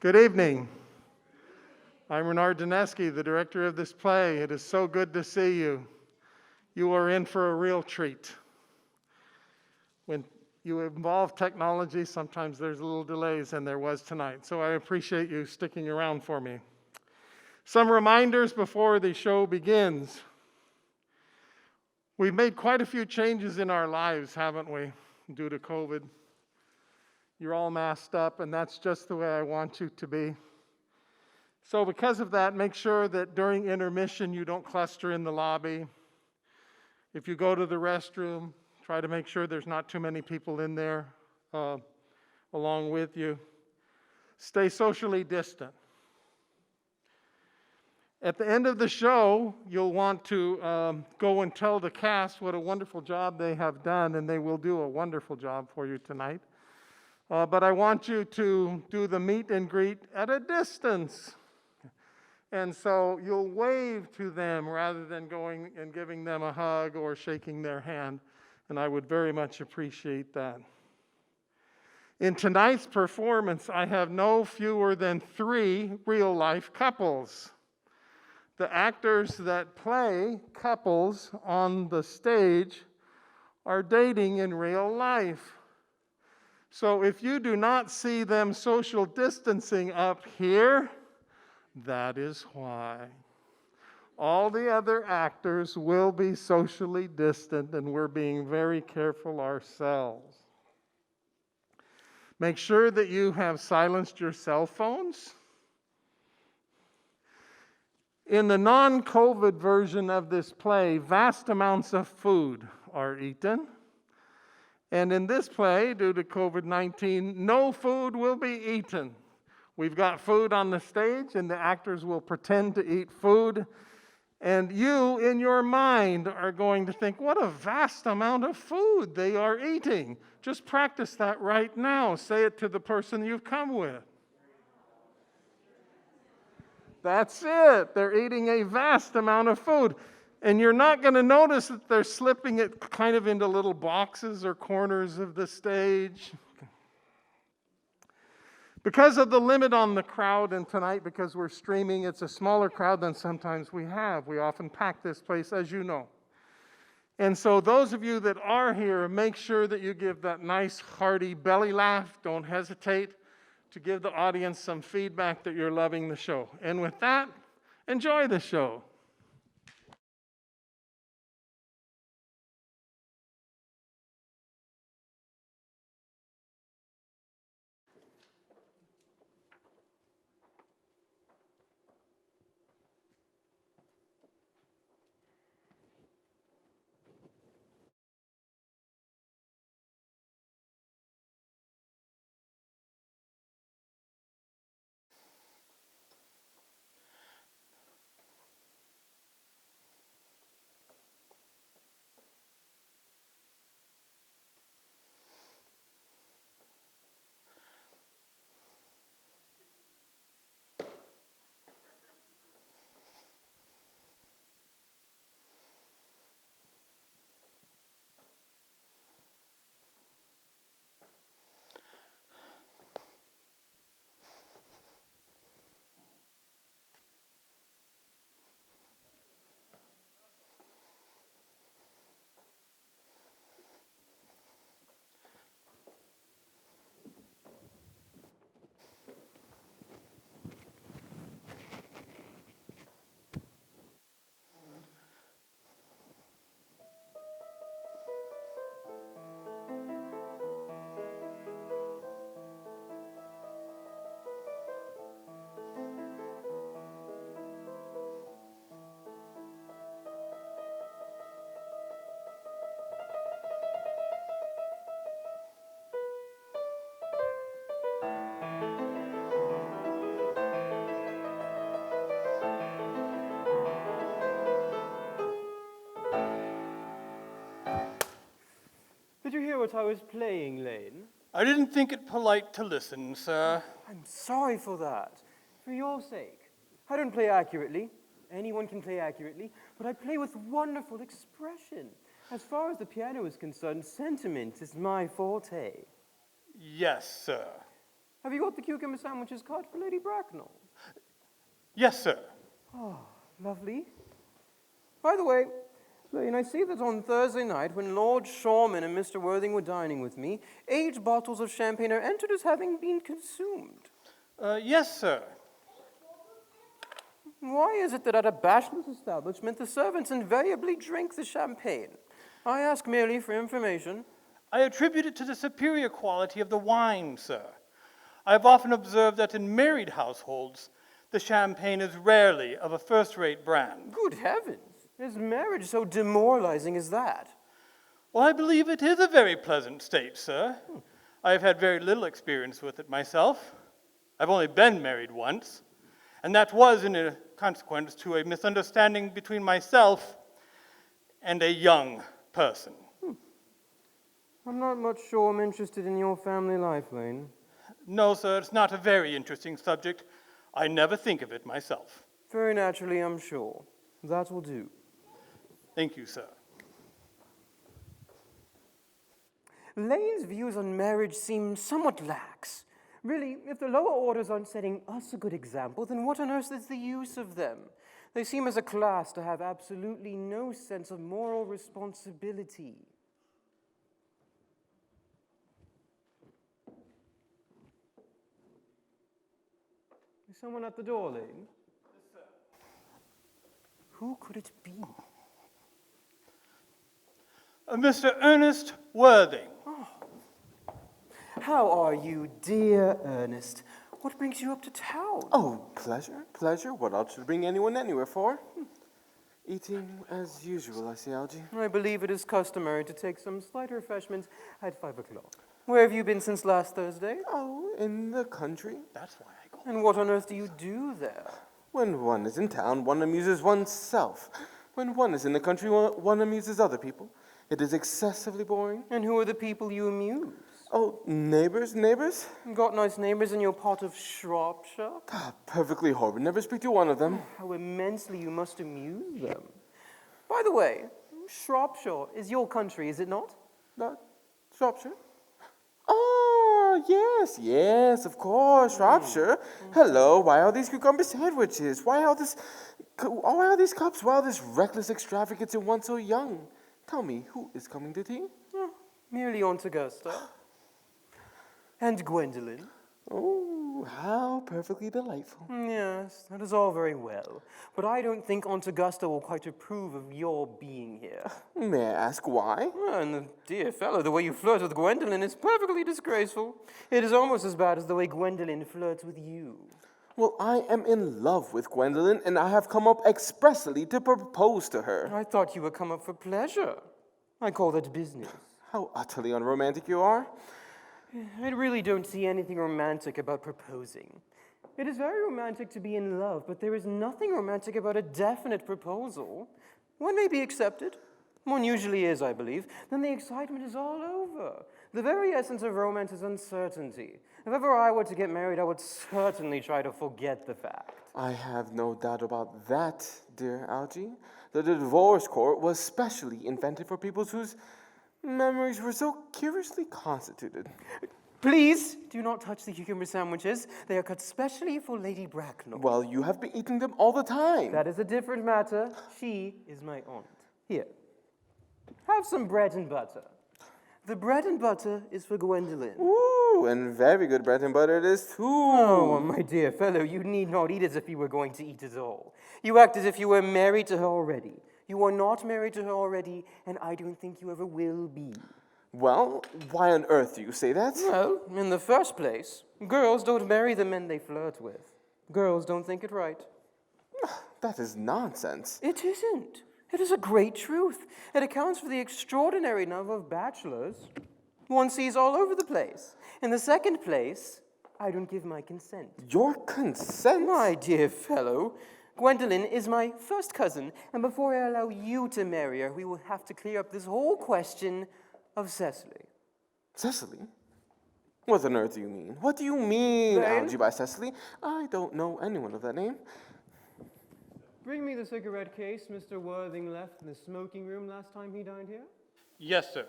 Good evening. I'm Renard Dineski, the director of this play. It is so good to see you. You are in for a real treat. When you involve technology, sometimes there's a little delays, and there was tonight. So I appreciate you sticking around for me. Some reminders before the show begins. We've made quite a few changes in our lives, haven't we, due to COVID? You're all masked up, and that's just the way I want you to be. So because of that, make sure that during intermission you don't cluster in the lobby. If you go to the restroom, try to make sure there's not too many people in there along with you. Stay socially distant. At the end of the show, you'll want to go and tell the cast what a wonderful job they have done, and they will do a wonderful job for you tonight. But I want you to do the meet and greet at a distance. And so you'll wave to them rather than going and giving them a hug or shaking their hand. And I would very much appreciate that. In tonight's performance, I have no fewer than 3 real-life couples. The actors that play couples on the stage are dating in real life. So if you do not see them social distancing up here, that is why. All the other actors will be socially distant, and we're being very careful ourselves. Make sure that you have silenced your cell phones. In the non-COVID version of this play, vast amounts of food are eaten. And in this play, due to COVID-19, no food will be eaten. We've got food on the stage, and the actors will pretend to eat food. And you, in your mind, are going to think, what a vast amount of food they are eating. Just practice that right now. Say it to the person you've come with. That's it. They're eating a vast amount of food. And you're not going to notice that they're slipping it kind of into little boxes or corners of the stage. Because of the limit on the crowd, and tonight, because we're streaming, it's a smaller crowd than sometimes we have. We often pack this place, as you know. And so those of you that are here, make sure that you give that nice, hearty belly laugh. Don't hesitate to give the audience some feedback that you're loving the show. And with that, enjoy the show. Did you hear what I was playing, Lane? I didn't think it polite to listen, sir. I'm sorry for that. For your sake. I don't play accurately. Anyone can play accurately, but I play with wonderful expression. As far as the piano is concerned, sentiment is my forte. Yes, sir. Have you got the cucumber sandwiches cut for Lady Bracknell? Yes, sir. Lovely. By the way, Lane, I see that on Thursday night, when Lord Shawman and Mr. Worthing were dining with me, 8 bottles of champagne are entered as having been consumed. Yes, sir. Why is it that at a bachelor's establishment the servants invariably drink the champagne? I ask merely for information. I attribute it to the superior quality of the wine, sir. I have often observed that in married households, the champagne is rarely of a first-rate brand. Good heavens! Is marriage so demoralizing as that? Well, I believe it is a very pleasant state, sir. I have had very little experience with it myself. I've only been married once, and that was in a consequence to a misunderstanding between myself and a young person. I'm not much sure I'm interested in your family life, Lane. No, sir, it's not a very interesting subject. I never think of it myself. Very naturally, I'm sure. That will do. Thank you, sir. Lane's views on marriage seem somewhat lax. Really, if the lower orders aren't setting us a good example, then what on earth is the use of them? They seem as a class to have absolutely no sense of moral responsibility. Is someone at the door, Lane? Yes, sir. Who could it be? Mr. Ernest Worthing. How are you, dear Ernest? What brings you up to town? Oh, pleasure. What else should bring anyone anywhere for? Eating as usual, I see, Algie. I believe it is customary to take some slight refreshment at 5 o'clock. Where have you been since last Thursday? Oh, in the country. That's why I go. And what on earth do you do there? When one is in town, one amuses oneself. When one is in the country, one amuses other people. It is excessively boring. And who are the people you amuse? Oh, neighbors? Got nice neighbors in your part of Shropshire? Perfectly horrid. Never speak to one of them. How immensely you must amuse them. By the way, Shropshire is your country, is it not? Shropshire? Oh, yes, of course, Shropshire. Hello, why all these cucumber sandwiches? Why all these cups? Why all this reckless extravagance in one so young? Tell me, who is coming to tea? Merely Aunt Augusta. And Gwendolen. Oh, how perfectly delightful. Yes, that is all very well. But I don't think Aunt Augusta will quite approve of your being here. May I ask why? And dear fellow, the way you flirt with Gwendolen is perfectly disgraceful. It is almost as bad as the way Gwendolen flirts with you. Well, I am in love with Gwendolen, and I have come up expressly to propose to her. I thought you would come up for pleasure. I call that business. How utterly unromantic you are. I really don't see anything romantic about proposing. It is very romantic to be in love, but there is nothing romantic about a definite proposal. One may be accepted. One usually is, I believe. Then the excitement is all over. The very essence of romance is uncertainty. If ever I were to get married, I would certainly try to forget the fact. I have no doubt about that, dear Algie. The divorce court was specially invented for people whose memories were so curiously constituted. Please do not touch the cucumber sandwiches. They are cut specially for Lady Bracknell. Well, you have been eating them all the time. That is a different matter. She is my aunt. Here, have some bread and butter. The bread and butter is for Gwendolen. Ooh, and very good bread and butter it is too. Oh, my dear fellow, you need not eat as if you were going to eat at all. You act as if you were married to her already. You are not married to her already, and I don't think you ever will be. Well, why on earth do you say that? Well, in the first place, girls don't marry the men they flirt with. Girls don't think it right. That is nonsense. It isn't. It is a great truth. It accounts for the extraordinary number of bachelors one sees all over the place. In the second place, I don't give my consent. Your consent? My dear fellow, Gwendolen is my first cousin, and before I allow you to marry her, we will have to clear up this whole question of Cecily. Cecily? What on earth do you mean? What do you mean, Lane? Algie, by Cecily? I don't know anyone of that name. Bring me the cigarette case Mr. Worthing left in the smoking room last time he dined here. Yes, sir.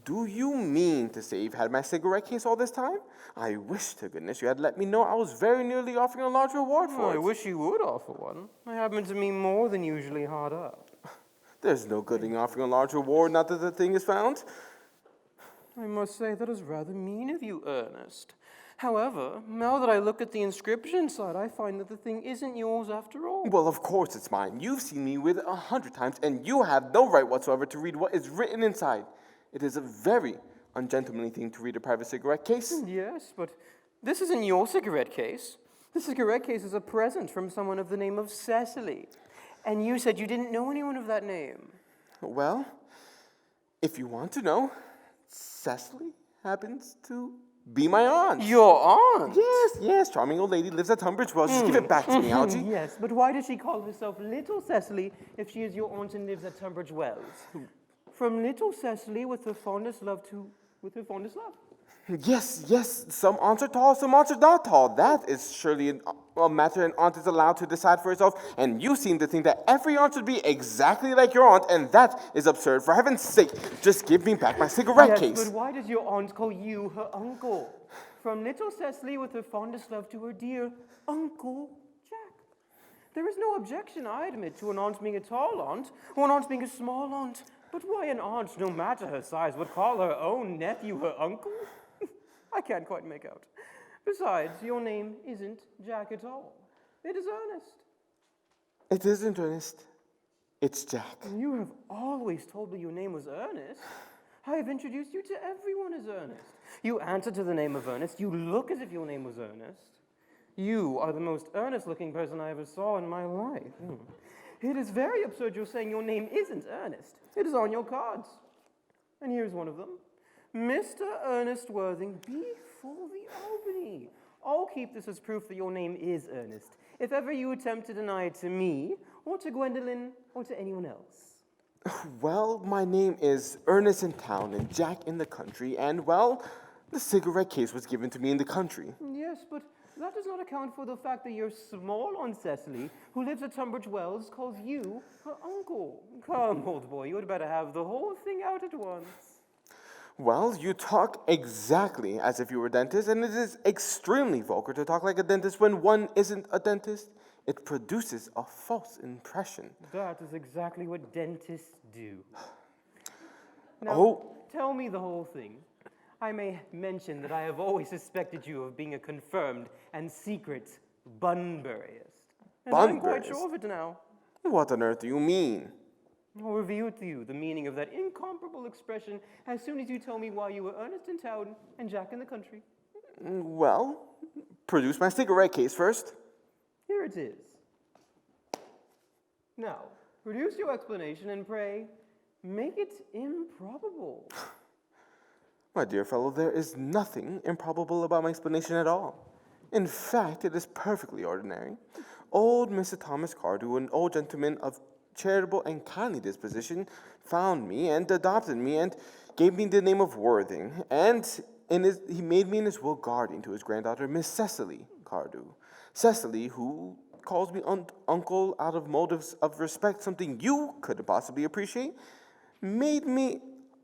Do you mean to say you've had my cigarette case all this time? I wish to goodness you had let me know. I was very nearly offering a large reward for I it. wish you would offer one. I happen to be more than usually hard up. There's no good in offering a large reward now that the thing is found. I must say that is rather mean of you, Ernest. However, now that I look at the inscription inside, I find that the thing isn't yours after all. Well, of course it's mine. You've seen me with it 100 times, and you have no right whatsoever to read what is written inside. It is a very ungentlemanly thing to read a private cigarette case. Yes, but this isn't your cigarette case. The cigarette case is a present from someone of the name of Cecily. And you said you didn't know anyone of that name. Well, if you want to know, Cecily happens to be my aunt. Your aunt? Yes, charming old lady, lives at Tunbridge Wells. Just give it back to me, Algie. Yes, but why does she call herself Little Cecily if she is your aunt and lives at Tunbridge Wells? From Little Cecily with her fondest love. Yes, some aunts are tall, some aunts are not tall. That is surely a matter an aunt is allowed to decide for herself, and you seem to think that every aunt should be exactly like your aunt, and that is absurd. For heaven's sake, just give me back my cigarette case. But why does your aunt call you her uncle? From Little Cecily with her fondest love to her dear Uncle Jack. There is no objection, I admit, to an aunt being a tall aunt, or an aunt being a small aunt. But why an aunt, no matter her size, would call her own nephew her uncle? I can't quite make out. Besides, your name isn't Jack at all. It is Ernest. It isn't Ernest. It's Jack. You have always told me your name was Ernest. I have introduced you to everyone as Ernest. You answer to the name of Ernest. You look as if your name was Ernest. You are the most earnest-looking person I ever saw in my life. It is very absurd you're saying your name isn't Ernest. It is on your cards. And here's one of them. Mr. Ernest Worthing, before the Albany. I'll keep this as proof that your name is Ernest, if ever you attempt to deny it to me, or to Gwendolyn, or to anyone else. Well, my name is Ernest in town and Jack in the country, and, well, the cigarette case was given to me in the country. Yes, but that does not account for the fact that your small Aunt Cecily, who lives at Tunbridge Wells, calls you her uncle. Come, old boy, you had better have the whole thing out at once. Well, you talk exactly as if you were a dentist, and it is extremely vulgar to talk like a dentist when one isn't a dentist. It produces a false impression. That is exactly what dentists do. Now, tell me the whole thing. I may mention that I have always suspected you of being a confirmed and secret Bunburyist. And I'm quite sure of it now. What on earth do you mean? I'll reveal to you the meaning of that incomparable expression as soon as you tell me why you were Ernest in town and Jack in the country. Well, produce my cigarette case first. Here it is. Now, produce your explanation and pray, make it improbable. My dear fellow, there is nothing improbable about my explanation at all. In fact, it is perfectly ordinary. Old Mr. Thomas Cardew, an old gentleman of charitable and kindly disposition, found me and adopted me and gave me the name of Worthing, and he made me in his will guardian to his granddaughter, Miss Cecily Cardew. Cecily, who calls me uncle out of motives of respect, something you couldn't possibly appreciate, made me,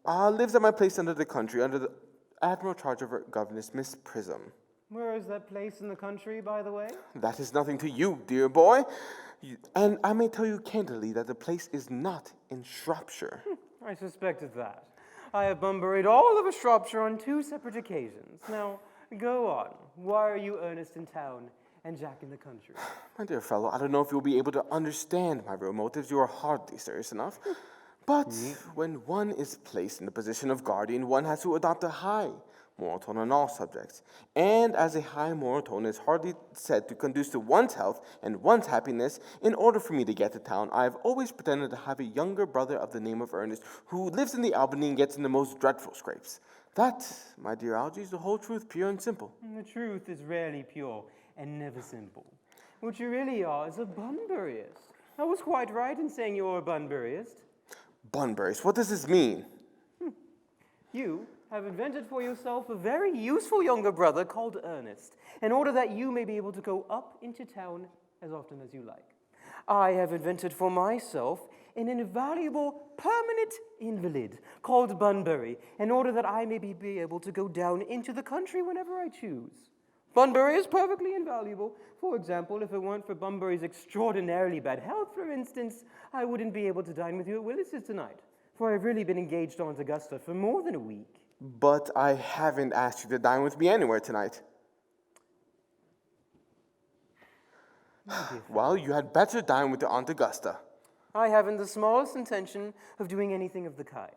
lives at my place under the country, under the admiral charge of her governess, Miss Prism. Where is that place in the country, by the way? That is nothing to you, dear boy. And I may tell you candidly that the place is not in Shropshire. I suspected that. I have Bunburied all over Shropshire on 2 separate occasions. Now, go on. Why are you Ernest in town and Jack in the country? My dear fellow, I don't know if you'll be able to understand my real motives. You are hardly serious enough. But when one is placed in the position of guardian, one has to adopt a high moral tone on all subjects. And as a high moral tone is hardly said to conduce to one's health and one's happiness, in order for me to get to town, I have always pretended to have a younger brother of the name of Ernest who lives in the Albany and gets in the most dreadful scrapes. That, my dear Algie, is the whole truth, pure and simple. The truth is rarely pure and never simple. What you really are is a Bunburyist. I was quite right in saying you're a Bunburyist. Bunburyist, what does this mean? You have invented for yourself a very useful younger brother called Ernest, in order that you may be able to go up into town as often as you like. I have invented for myself an invaluable permanent invalid called Bunbury in order that I may be able to go down into the country whenever I choose. Bunbury is perfectly invaluable. For example, if it weren't for Bunbury's extraordinarily bad health, for instance, I wouldn't be able to dine with you at Willis's tonight, for I've really been engaged to Aunt Augusta for more than a week. But I haven't asked you to dine with me anywhere tonight. Well, you had better dine with your Aunt Augusta. I haven't the smallest intention of doing anything of the kind.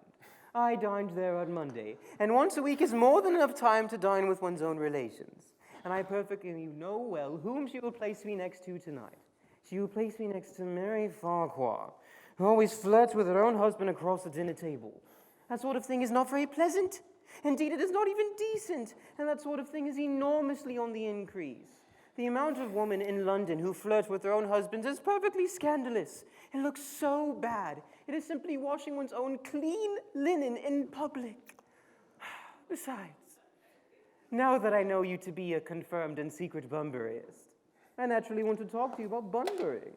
I dined there on Monday, and once a week is more than enough time to dine with one's own relations. And I perfectly know well whom she will place me next to tonight. She will place me next to Mary Farquhar, who always flirts with her own husband across the dinner table. That sort of thing is not very pleasant. Indeed, it is not even decent, and that sort of thing is enormously on the increase. The amount of women in London who flirt with their own husbands is perfectly scandalous. It looks so bad. It is simply washing one's own clean linen in public. Besides, now that I know you to be a confirmed and secret Bunburyist, I naturally want to talk to you about Bunbury.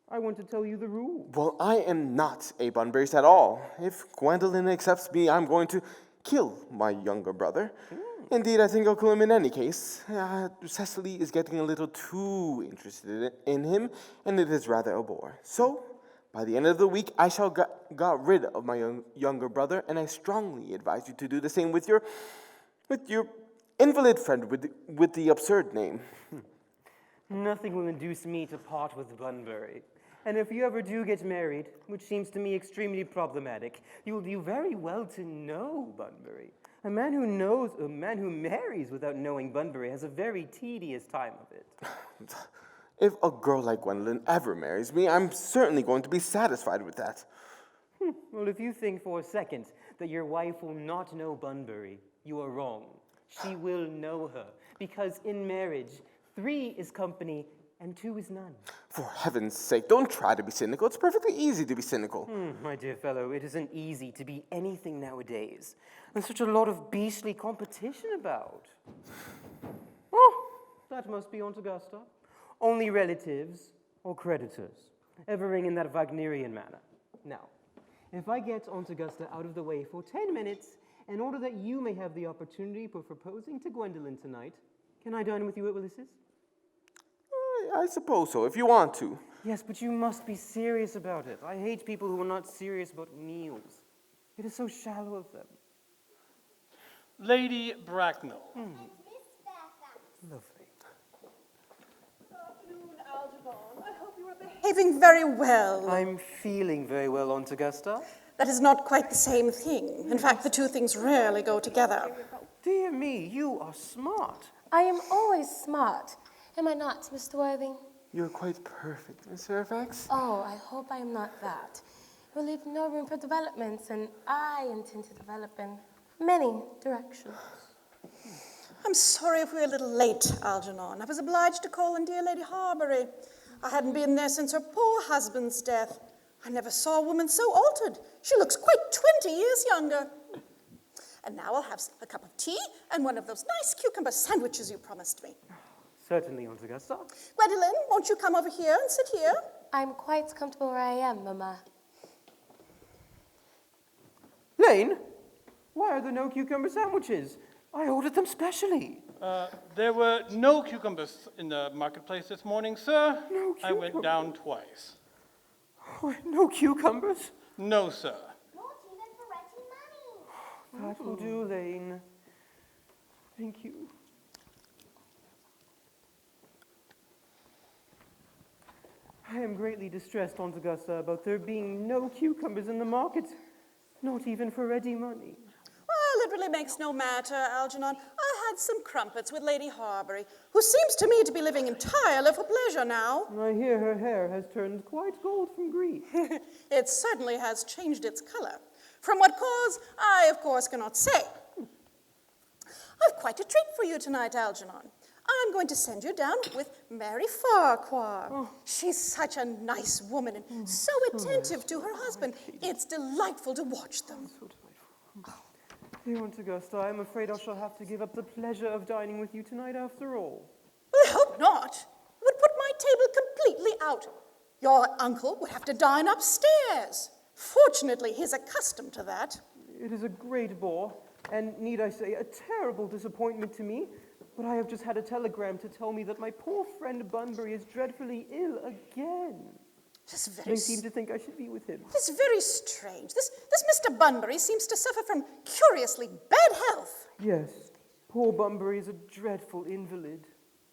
I want to tell you the rules. Well, I am not a Bunburyist at all. If Gwendolen accepts me, I'm going to kill my younger brother. Indeed, I think I'll kill him in any case. Cecily is getting a little too interested in him, and it is rather a bore. So, by the end of the week, I shall got rid of my younger brother, and I strongly advise you to do the same with your invalid friend with the absurd name. Nothing will induce me to part with Bunbury. And if you ever do get married, which seems to me extremely problematic, you will do very well to know Bunbury. A man who marries without knowing Bunbury has a very tedious time of it. If a girl like Gwendolen ever marries me, I'm certainly going to be satisfied with that. Well, if you think for a second that your wife will not know Bunbury, you are wrong. She will know her, because in marriage, 3 is company and 2 is none. For heaven's sake, don't try to be cynical. It's perfectly easy to be cynical. My dear fellow, it isn't easy to be anything nowadays. There's such a lot of beastly competition about. Oh, that must be Aunt Augusta. Only relatives or creditors, evering in that Wagnerian manner. Now, if I get Aunt Augusta out of the way for 10 minutes, in order that you may have the opportunity for proposing to Gwendolen tonight, can I dine with you at Willis's? I suppose so, if you want to. Yes, but you must be serious about it. I hate people who are not serious about meals. It is so shallow of them. Lady Bracknell. Lovely. Good afternoon, Algernon. I hope you are behaving very well. I'm feeling very well, Aunt Augusta. That is not quite the same thing. In fact, the two things rarely go together. Dear me, you are smart. I am always smart. Am I not, Mr. Worthing? You're quite perfect, Miss Fairfax. Oh, I hope I am not that. We'll leave no room for developments, and I intend to develop in many directions. I'm sorry if we're a little late, Algernon. I was obliged to call on dear Lady Harbury. I hadn't been there since her poor husband's death. I never saw a woman so altered. She looks quite 20 years younger. And now I'll have a cup of tea and one of those nice cucumber sandwiches you promised me. Certainly, Aunt Augusta. Gwendolen, won't you come over here and sit here? I'm quite comfortable where I am, Mama. Lane, why are there no cucumber sandwiches? I ordered them specially. There were no cucumbers in the marketplace this morning, sir. No I went down twice. Oh, no cucumbers? No, sir. Not even for ready money. That will do, Lane. Thank you. I am greatly distressed, Aunt Augusta, about there being no cucumbers in the market, not even for ready money. Well, it really makes no matter, Algernon. I had some crumpets with Lady Harbury, who seems to me to be living entirely for pleasure now. I hear her hair has turned quite gold from grief. It certainly has changed its color. From what cause, I, of course, cannot say. I've quite a treat for you tonight, Algernon. I'm going to send you down with Mary Farquhar. She's such a nice woman and so attentive to her husband. It's delightful to watch them. So delightful. Dear Aunt Augusta, I'm afraid I shall have to give up the pleasure of dining with you tonight after all. Well, I hope not. It would put my table completely out. Your uncle would have to dine upstairs. Fortunately, he's accustomed to that. It is a great bore, and need I say, a terrible disappointment to me. But I have just had a telegram to tell me that my poor friend Bunbury is dreadfully ill again. It's very, They seem to think I should be with him. it's very strange. This Mr. Bunbury seems to suffer from curiously bad health. Yes, poor Bunbury is a dreadful invalid.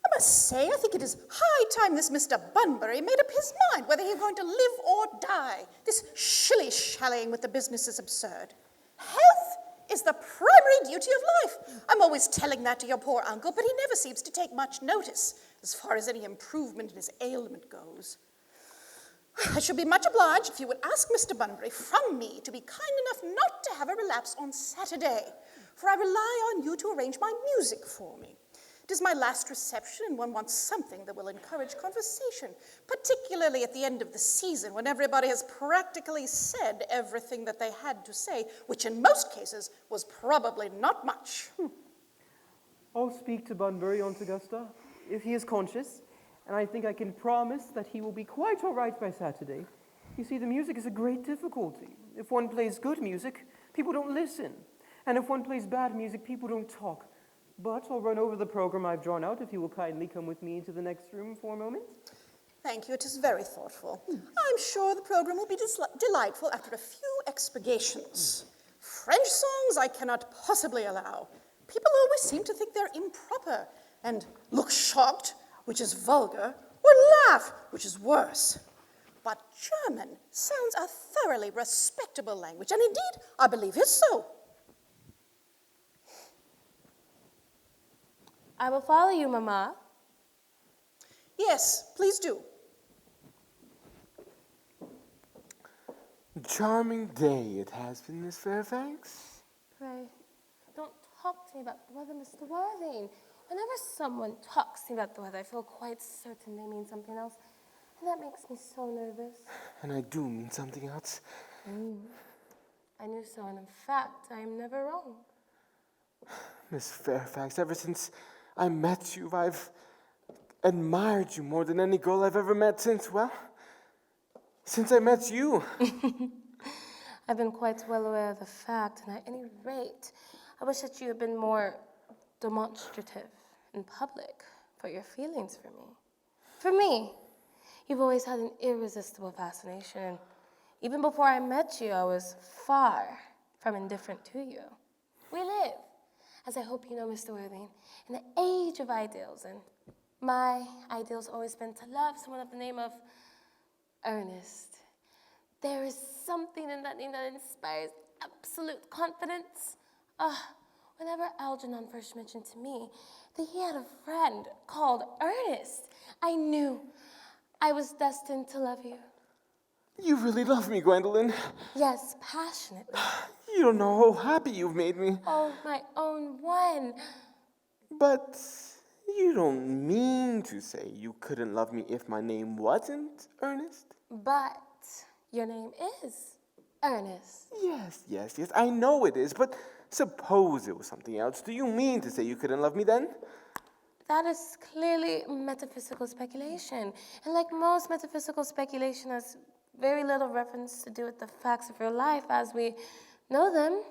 I must say, I think it is high time this Mr. Bunbury made up his mind whether he was going to live or die. This shilly-shallying with the business is absurd. Health is the primary duty of life. I'm always telling that to your poor uncle, but he never seems to take much notice as far as any improvement in his ailment goes. I should be much obliged if you would ask Mr. Bunbury from me to be kind enough not to have a relapse on Saturday, for I rely on you to arrange my music for me. It is my last reception, and one wants something that will encourage conversation, particularly at the end of the season when everybody has practically said everything that they had to say, which in most cases was probably not much. I'll speak to Bunbury, Aunt Augusta, if he is conscious, and I think I can promise that he will be quite all right by Saturday. You see, the music is a great difficulty. If one plays good music, people don't listen. And if one plays bad music, people don't talk. But I'll run over the program I've drawn out if you will kindly come with me into the next room for a moment. Thank you, it is very thoughtful. I'm sure the program will be delightful after a few expurgations. French songs I cannot possibly allow. People always seem to think they're improper, and look shocked, which is vulgar, or laugh, which is worse. But German sounds a thoroughly respectable language, and indeed, I believe is so. I will follow you, Mama. Yes, please do. Charming day it has been, Miss Fairfax. Pray, don't talk to me about the weather, Mr. Worthing. Whenever someone talks to me about the weather, I feel quite certain they mean something else. And that makes me so nervous. And I do mean something else. I knew so, and in fact, I am never wrong. Miss Fairfax, ever since I met you, I've admired you more than any girl I've ever met since I met you. I've been quite well aware of the fact, and at any rate, I wish that you had been more demonstrative in public for your feelings for me. For me, you've always had an irresistible fascination, and even before I met you, I was far from indifferent to you. We live, as I hope you know, Mr. Worthing, in the age of ideals, and my ideal's always been to love someone of the name of Ernest. There is something in that name that inspires absolute confidence. Whenever Algernon first mentioned to me that he had a friend called Ernest, I knew I was destined to love you. You really love me, Gwendolyn. Yes, passionately. You don't know how happy you've made me. Oh, my own one. But you don't mean to say you couldn't love me if my name wasn't Ernest? But your name is Ernest. Yes, I know it is, but suppose it was something else. Do you mean to say you couldn't love me then? That is clearly metaphysical speculation. And like most metaphysical speculation has very little reference to do with the facts of your life as we know them.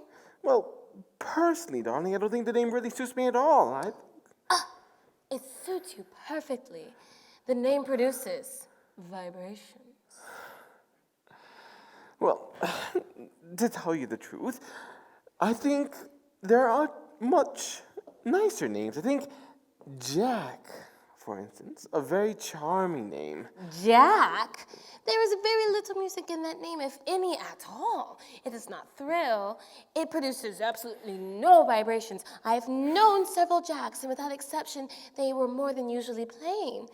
Well, personally, darling, I don't think the name really suits me at all. It suits you perfectly. The name produces vibrations. Well, to tell you the truth, I think there are much nicer names. I think Jack, for instance, a very charming name. Jack? There is very little music in that name, if any at all. It does not thrill. It produces absolutely no vibrations. I have known several Jacks, and without exception, they were more than usually plain.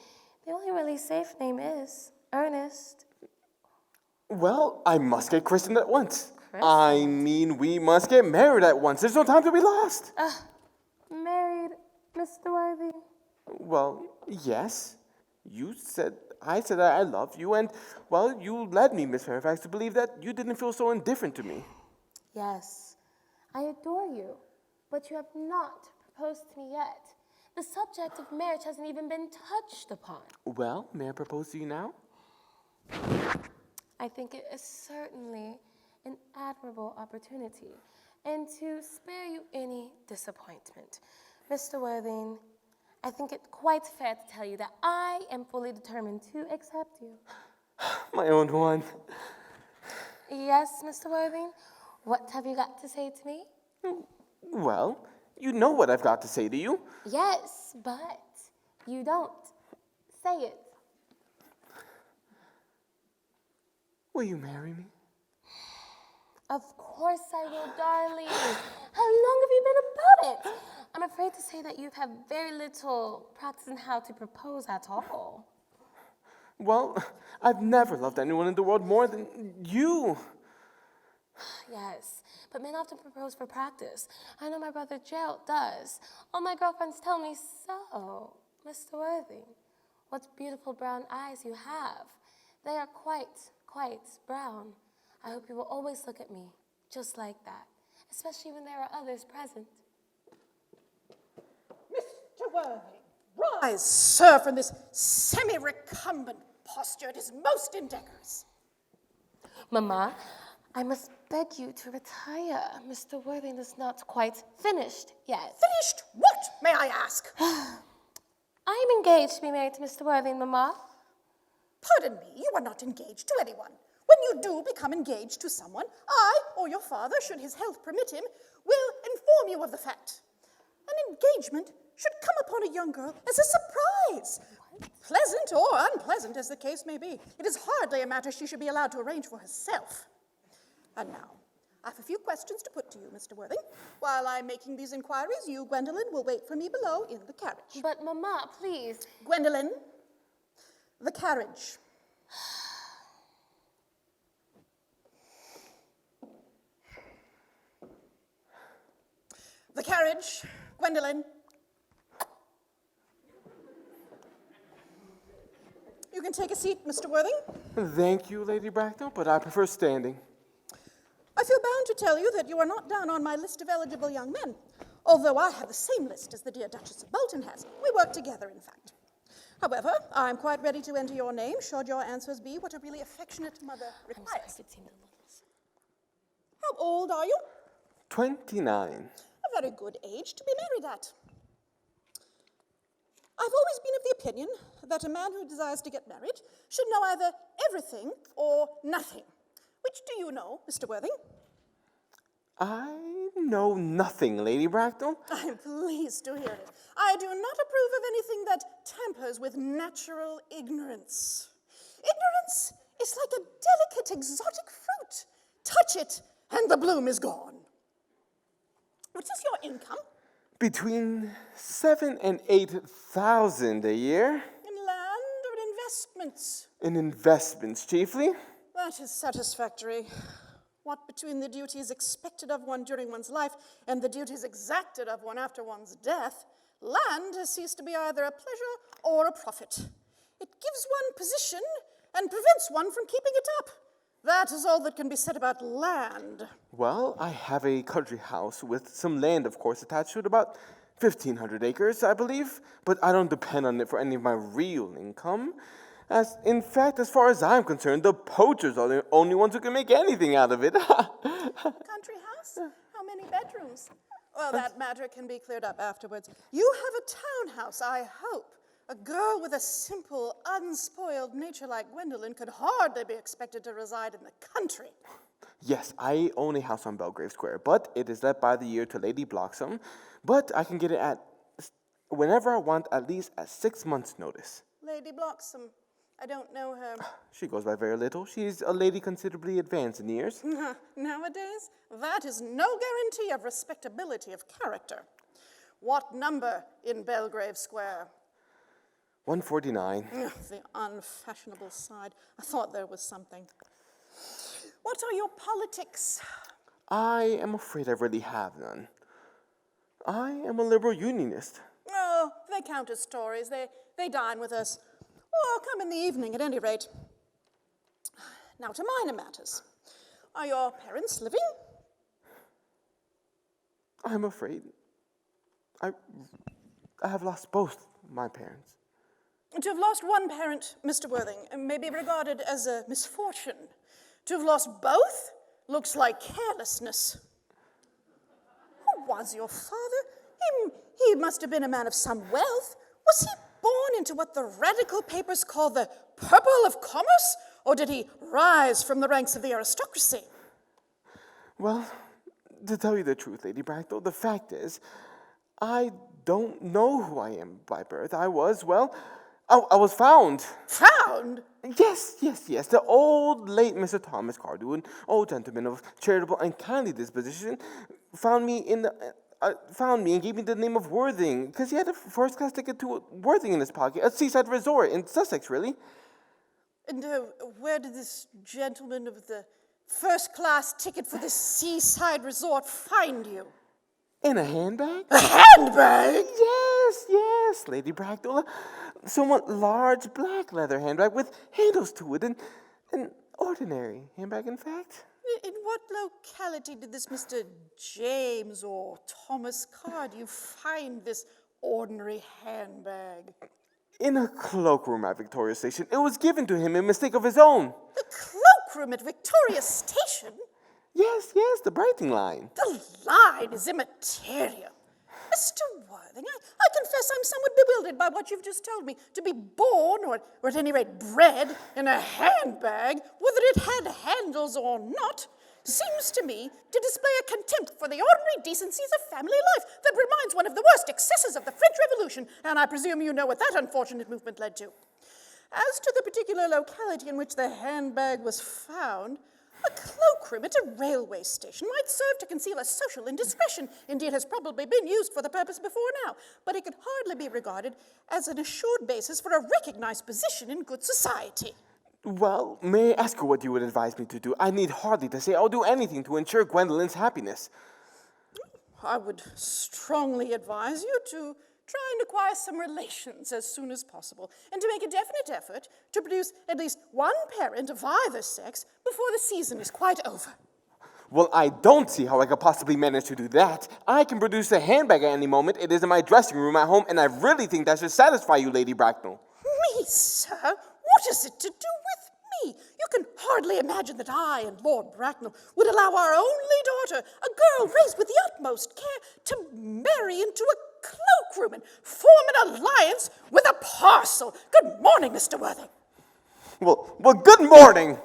The only really safe name is Ernest. Well, I must get christened at once. Christened? I mean, we must get married at once. There's no time to be lost. Married, Mr. Worthy? Well, yes. I said that I love you, and, well, you led me, Miss Fairfax, to believe that you didn't feel so indifferent to me. Yes, I adore you, but you have not proposed to me yet. The subject of marriage hasn't even been touched upon. Well, may I propose to you now? I think it is certainly an admirable opportunity, and to spare you any disappointment, Mr. Worthing, I think it quite fair to tell you that I am fully determined to accept you. My own one. Yes, Mr. Worthing? What have you got to say to me? Well, you know what I've got to say to you. Yes, but you don't. Say it. Will you marry me? Of course I will, darling. How long have you been about it? I'm afraid to say that you've had very little practice in how to propose at all. Well, I've never loved anyone in the world more than you. Yes, but men often propose for practice. I know my brother Gerald does. All my girlfriends tell me so. Mr. Worthing, what beautiful brown eyes you have. They are quite brown. I hope you will always look at me just like that, especially when there are others present. Mr. Worthing, rise, sir, from this semi-recumbent posture. It is most indecorous. Mamma, I must beg you to retire. Mr. Worthing is not quite finished yet. Finished what, may I ask? I'm engaged to be married to Mr. Worthing, Mamma. Pardon me, you are not engaged to anyone. When you do become engaged to someone, I, or your father, should his health permit him, will inform you of the fact. An engagement should come upon a young girl as a surprise. Pleasant or unpleasant as the case may be, it is hardly a matter she should be allowed to arrange for herself. And now, I have a few questions to put to you, Mr. Worthing. While I'm making these inquiries, you, Gwendolen, will wait for me below in the carriage. But, Mamma, please. Gwendolen, the carriage. The carriage, Gwendolen. You can take a seat, Mr. Worthing. Thank you, Lady Bracknell, but I prefer standing. I feel bound to tell you that you are not down on my list of eligible young men, although I have the same list as the dear Duchess of Bolton has. We work together, in fact. However, I'm quite ready to enter your name, should your answers be what a really affectionate mother requires. How old are you? 29. A very good age to be married at. I've always been of the opinion that a man who desires to get married should know either everything or nothing. Which do you know, Mr. Worthing? I know nothing, Lady Bracknell. I'm pleased to hear it. I do not approve of anything that tampers with natural ignorance. Ignorance is like a delicate exotic fruit. Touch it, and the bloom is gone. What is your income? Between 7,000 and 8,000 a year. In land or in investments? In investments, chiefly. That is satisfactory. What between the duties expected of one during one's life and the duties exacted of one after one's death, land has ceased to be either a pleasure or a profit. It gives one position and prevents one from keeping it up. That is all that can be said about land. Well, I have a country house with some land, of course, attached to it, about 1,500 acres, I believe, but I don't depend on it for any of my real income. In fact, as far as I'm concerned, the poachers are the only ones who can make anything out of it. Country house? How many bedrooms? Well, that matter can be cleared up afterwards. You have a townhouse, I hope. A girl with a simple, unspoiled nature like Gwendolen could hardly be expected to reside in the country. Yes, I own a house on Belgrave Square, but it is let by the year to Lady Bloxham. But I can get it at whenever I want, at least at 6 months' notice. Lady Bloxham. I don't know her. She goes by very little. She's a lady considerably advanced in years. Nowadays, that is no guarantee of respectability of character. What number in Belgrave Square? 149. The unfashionable side. I thought there was something. What are your politics? I am afraid I really have none. I am a liberal unionist. Oh, they count as Tories. They dine with us. Or come in the evening, at any rate. Now to minor matters. Are your parents living? I'm afraid I have lost both my parents. To have lost one parent, Mr. Worthing, may be regarded as a misfortune. To have lost both looks like carelessness. Who was your father? He must have been a man of some wealth. Was he born into what the radical papers call the purple of commerce, or did he rise from the ranks of the aristocracy? Well, to tell you the truth, Lady Bracknell, the fact is, I don't know who I am by birth. I was found. Found? Yes. The old late Mr. Thomas Cardew, an old gentleman of charitable and kindly disposition, found me and gave me the name of Worthing, because he had a first-class ticket to Worthing in his pocket, a seaside resort in Sussex, really. And where did this gentleman of the first-class ticket for this seaside resort find you? In a handbag? A handbag? Yes, Lady Bracknell. A somewhat large black leather handbag with handles to it, an ordinary handbag, in fact. In what locality did this Mr. James or Thomas Cardew find this ordinary handbag? In a cloakroom at Victoria Station. It was given to him in mistake of his own. The cloakroom at Victoria Station? Yes, the Brighton line. The line is immaterial. Mr. Worthing, I confess I'm somewhat bewildered by what you've just told me. To be born, or at any rate bred, in a handbag, whether it had handles or not, seems to me to display a contempt for the ordinary decencies of family life that reminds one of the worst excesses of the French Revolution, and I presume you know what that unfortunate movement led to. As to the particular locality in which the handbag was found, a cloakroom at a railway station might serve to conceal a social indiscretion. Indeed, has probably been used for the purpose before now, but it could hardly be regarded as an assured basis for a recognized position in good society. Well, may I ask you what you would advise me to do? I need hardly to say I'll do anything to ensure Gwendolyn's happiness. I would strongly advise you to try and acquire some relations as soon as possible, and to make a definite effort to produce at least one parent of either sex before the season is quite over. Well, I don't see how I could possibly manage to do that. I can produce a handbag at any moment. It is in my dressing room at home, and I really think that should satisfy you, Lady Bracknell. Me, sir? What is it to do with me? You can hardly imagine that I and Lord Bracknell would allow our only daughter, a girl raised with the utmost care, to marry into a cloakroom and form an alliance with a parcel. Good morning, Mr. Worthing. Well, good morning.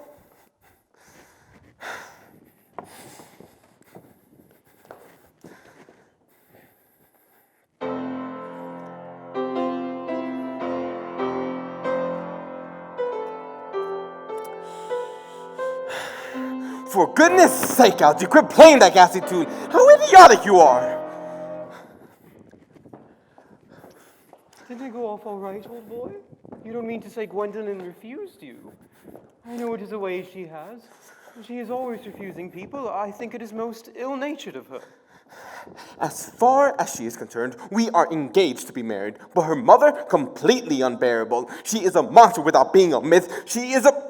For goodness sake, Algie, quit playing that ghastly tune. How idiotic you are. Did it go off all right, old boy? You don't mean to say Gwendolyn refused you? I know it is a way she has. She is always refusing people. I think it is most ill-natured of her. As far as she is concerned, we are engaged to be married, but her mother, completely unbearable. She is a monster without being a myth. She is a...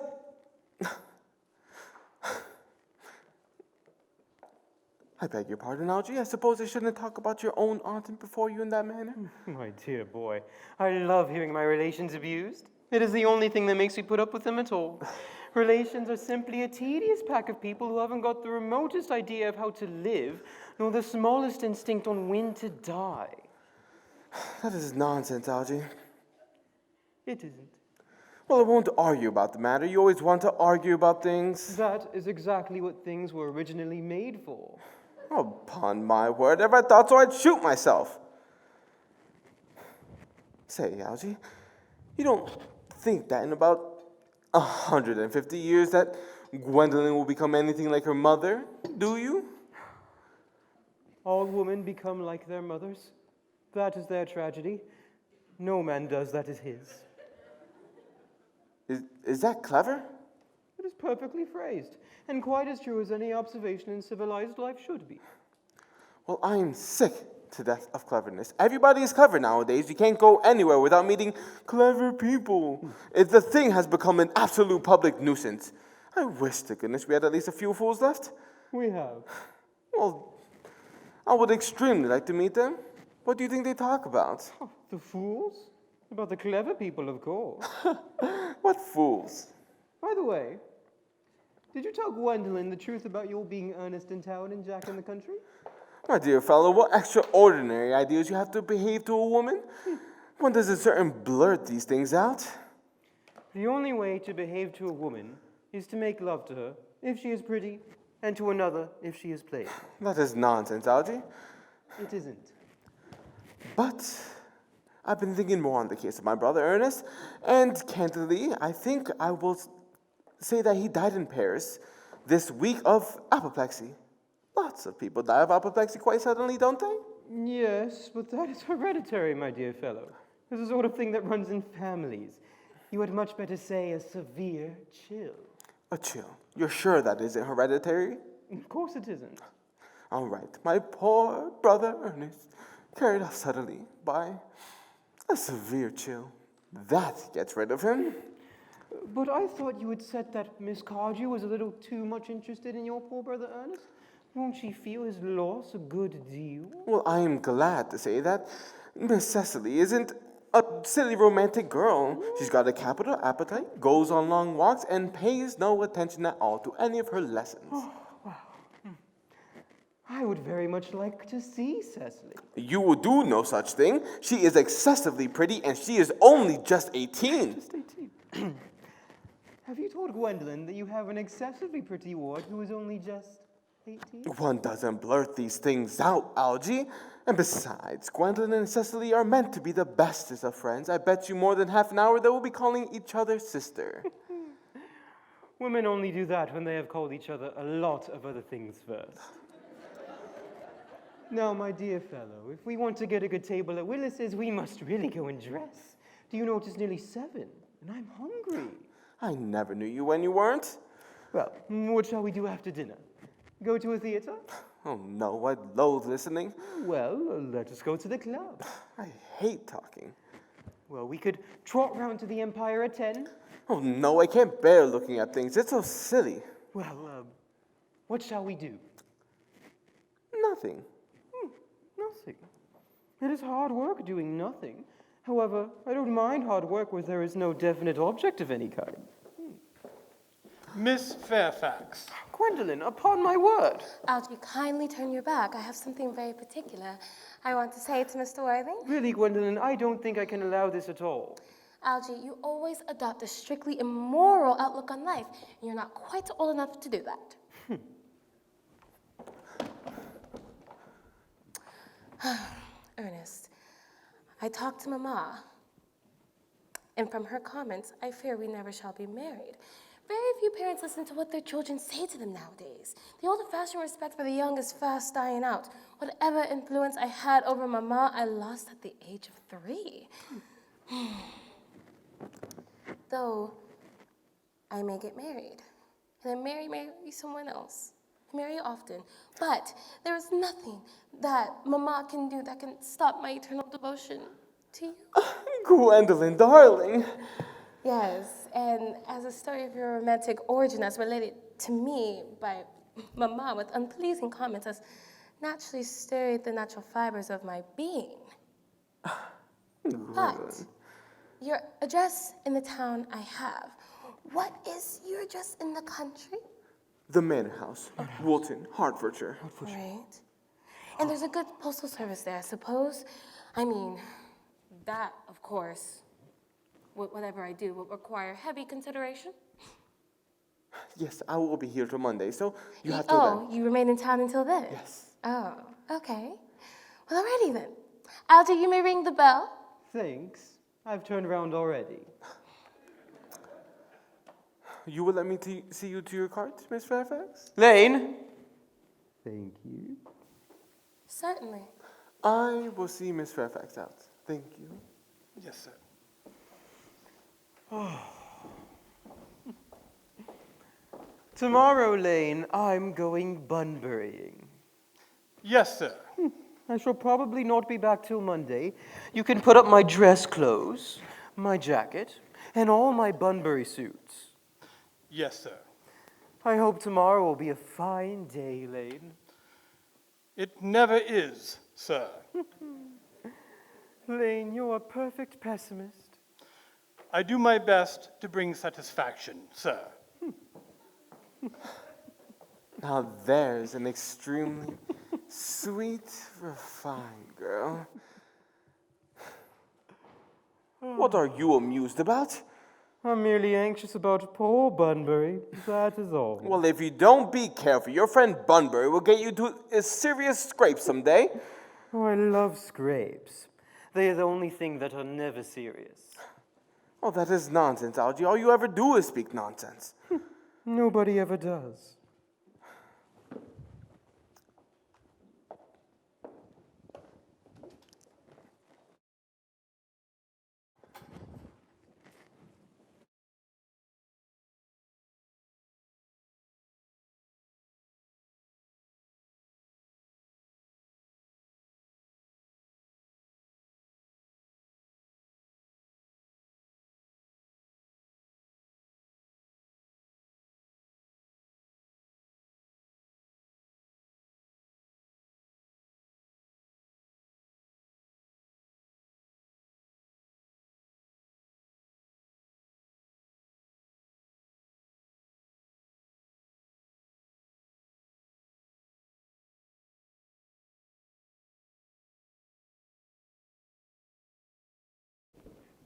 I beg your pardon, Algie. I suppose I shouldn't talk about your own aunt before you in that manner. My dear boy, I love hearing my relations abused. It is the only thing that makes me put up with them at all. Relations are simply a tedious pack of people who haven't got the remotest idea of how to live, nor the smallest instinct on when to die. That is nonsense, Algie. It isn't. Well, I won't argue about the matter. You always want to argue about things. That is exactly what things were originally made for. Oh, upon my word, if I thought so, I'd shoot myself. Say, Algie, you don't think that in about 150 years that Gwendolyn will become anything like her mother, do you? All women become like their mothers. That is their tragedy. No man does that is his. Is that clever? It is perfectly phrased, and quite as true as any observation in civilized life should be. Well, I am sick to death of cleverness. Everybody is clever nowadays. You can't go anywhere without meeting clever people. The thing has become an absolute public nuisance. I wish to goodness we had at least a few fools left. We have. Well, I would extremely like to meet them. What do you think they talk about? The fools? About the clever people, of course. What fools. By the way, did you tell Gwendolyn the truth about your being Ernest in town and Jack in the country? My dear fellow, what extraordinary ideas you have to behave to a woman. One doesn't certain blurt these things out. The only way to behave to a woman is to make love to her if she is pretty, and to another if she is plain. That is nonsense, Algie. It isn't. But I've been thinking more on the case of my brother Ernest, and candidly, I think I will say that he died in Paris this week of apoplexy. Lots of people die of apoplexy quite suddenly, don't they? Yes, but that is hereditary, my dear fellow. It's the sort of thing that runs in families. You had much better say a severe chill. A chill. You're sure that isn't hereditary? Of course it isn't. All right, my poor brother Ernest, carried off suddenly by a severe chill. That gets rid of him. But I thought you had said that Miss Cardew was a little too much interested in your poor brother Ernest. Won't she feel his loss a good deal? Well, I am glad to say that Miss Cecily isn't a silly romantic girl. She's got a capital appetite, goes on long walks, and pays no attention at all to any of her lessons. Oh, wow. I would very much like to see Cecily. You will do no such thing. She is excessively pretty, and she is only just 18. Just 18. Have you told Gwendolyn that you have an excessively pretty ward who is only just 18? One doesn't blurt these things out, Algie. And besides, Gwendolyn and Cecily are meant to be the bestest of friends. I bet you more than half an hour they will be calling each other sister. Women only do that when they have called each other a lot of other things first. Now, my dear fellow, if we want to get a good table at Willis's, we must really go and dress. Do you know it is nearly 7, and I'm hungry. I never knew you when you weren't. Well, what shall we do after dinner? Go to a theater? Oh no, I loathe listening. Well, let us go to the club. I hate talking. Well, we could trot round to the Empire at 10. Oh no, I can't bear looking at things. It's so silly. Well, what shall we do? Nothing. Nothing. It is hard work doing nothing. However, I don't mind hard work where there is no definite object of any kind. Miss Fairfax. Gwendolyn, upon my word. Algie, kindly turn your back. I have something very particular I want to say to Mr. Worthing. Really, Gwendolyn, I don't think I can allow this at all. Algie, you always adopt a strictly immoral outlook on life, and you're not quite old enough to do that. Ernest, I talked to Mama, and from her comments, I fear we never shall be married. Very few parents listen to what their children say to them nowadays. The old-fashioned respect for the young is fast dying out. Whatever influence I had over Mama, I lost at the age of 3. Though I may get married, and then marry someone else. Marry often. But there is nothing that Mama can do that can stop my eternal devotion to you. Gwendolyn, darling. Yes, and as a story of your romantic origin as related to me by Mama with unpleasing comments has naturally stirred the natural fibers of my being. But your address in the town I have, what is your address in the country? The Manor House, Woolton, Hertfordshire. Right. And there's a good postal service there, I suppose. I mean, that, of course, whatever I do will require heavy consideration. Yes, I will be here till Monday, so you have to Oh, you remain in town until then? Yes. Oh, okay. Well, alrighty then. Algie, you may ring the bell. Thanks. I've turned around already. You will let me see you to your cart, Miss Fairfax? Lane! Thank you. Certainly. I will see Miss Fairfax out. Thank you. Yes, sir. Tomorrow, Lane, I'm going bunburying. Yes, sir. I shall probably not be back till Monday. You can put up my dress clothes, my jacket, and all my Bunbury suits. Yes, sir. I hope tomorrow will be a fine day, Lane. It never is, sir. Lane, you're a perfect pessimist. I do my best to bring satisfaction, sir. Now there's an extremely sweet, refined girl. What are you amused about? I'm merely anxious about poor Bunbury, that is all. Well, if you don't be careful, your friend Bunbury will get you to a serious scrape someday. Oh, I love scrapes. They are the only thing that are never serious. Oh, that is nonsense, Algie. All you ever do is speak nonsense. Nobody ever does.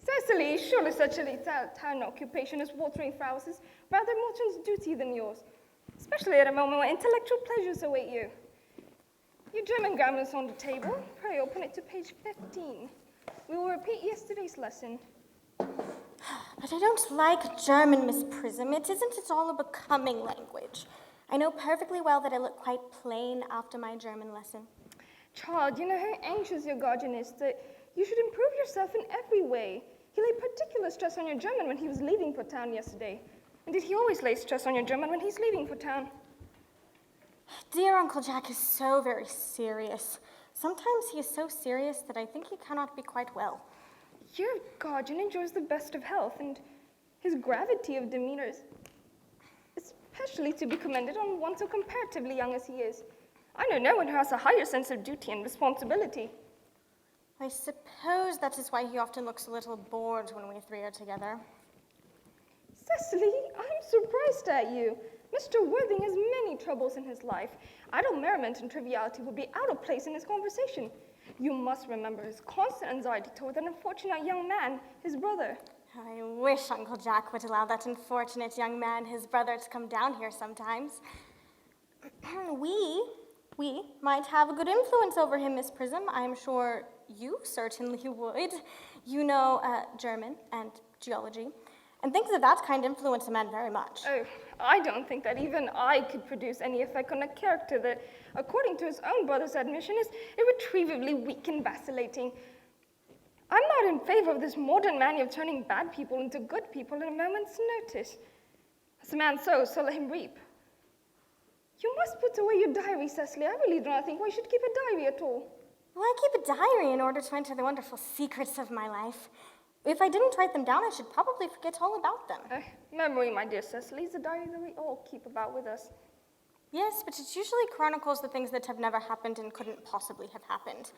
Cecily, surely such a town occupation as watering flowers is rather more one's duty than yours, especially at a moment when intellectual pleasures await you. Your German grammar is on the table. Pray open it to page 15. We will repeat yesterday's lesson. But I don't like German, Miss Prism. It isn't at all a becoming language. I know perfectly well that I look quite plain after my German lesson. Child, you know how anxious your guardian is that you should improve yourself in every way. He laid particular stress on your German when he was leaving for town yesterday. And did he always lay stress on your German when he's leaving for town? Dear Uncle Jack is so very serious. Sometimes he is so serious that I think he cannot be quite well. Your guardian enjoys the best of health, and his gravity of demeanor is especially to be commended on one so comparatively young as he is. I know no one who has a higher sense of duty and responsibility. I suppose that is why he often looks a little bored when we three are together. Cecily, I'm surprised at you. Mr. Worthing has many troubles in his life. Idle merriment and triviality would be out of place in his conversation. You must remember his constant anxiety toward that unfortunate young man, his brother. I wish Uncle Jack would allow that unfortunate young man, his brother, to come down here sometimes. We might have a good influence over him, Miss Prism. I'm sure you certainly would. You know German and geology, and things of that kind influence a man very much. Oh, I don't think that even I could produce any effect on a character that, according to his own brother's admission, is irretrievably weak and vacillating. I'm not in favor of this modern mania of turning bad people into good people at a moment's notice. As a man sows, so let him reap. You must put away your diary, Cecily. I really do not think we should keep a diary at all. Well, I keep a diary in order to enter the wonderful secrets of my life. If I didn't write them down, I should probably forget all about them. Memory, my dear Cecily, is a diary that we all keep about with us. Yes, but it usually chronicles the things that have never happened and couldn't possibly have happened.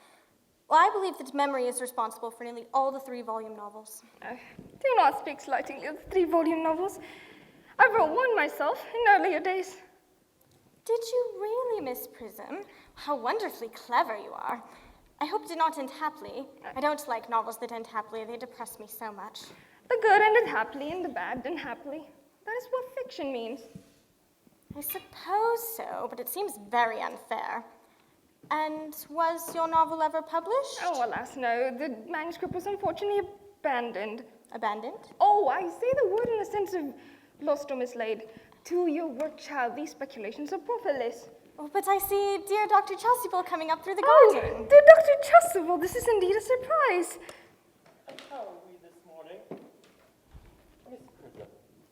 Well, I believe that memory is responsible for nearly all the 3-volume novels. Do not speak slightingly of the 3-volume novels. I wrote one myself in earlier days. Did you really, Miss Prism? How wonderfully clever you are. I hope it did not end happily. I don't like novels that end happily. They depress me so much. The good ended happily and the bad ended happily. That is what fiction means. I suppose so, but it seems very unfair. And was your novel ever published? Oh, alas, no. The manuscript was unfortunately abandoned. Abandoned? Oh, I say the word in the sense of lost or mislaid. To your work, child, these speculations are profitless. Oh, but I see dear Dr. Chasuble coming up through the garden. Dear Dr. Chasuble, this is indeed a surprise. And how are we this morning? Miss Prism,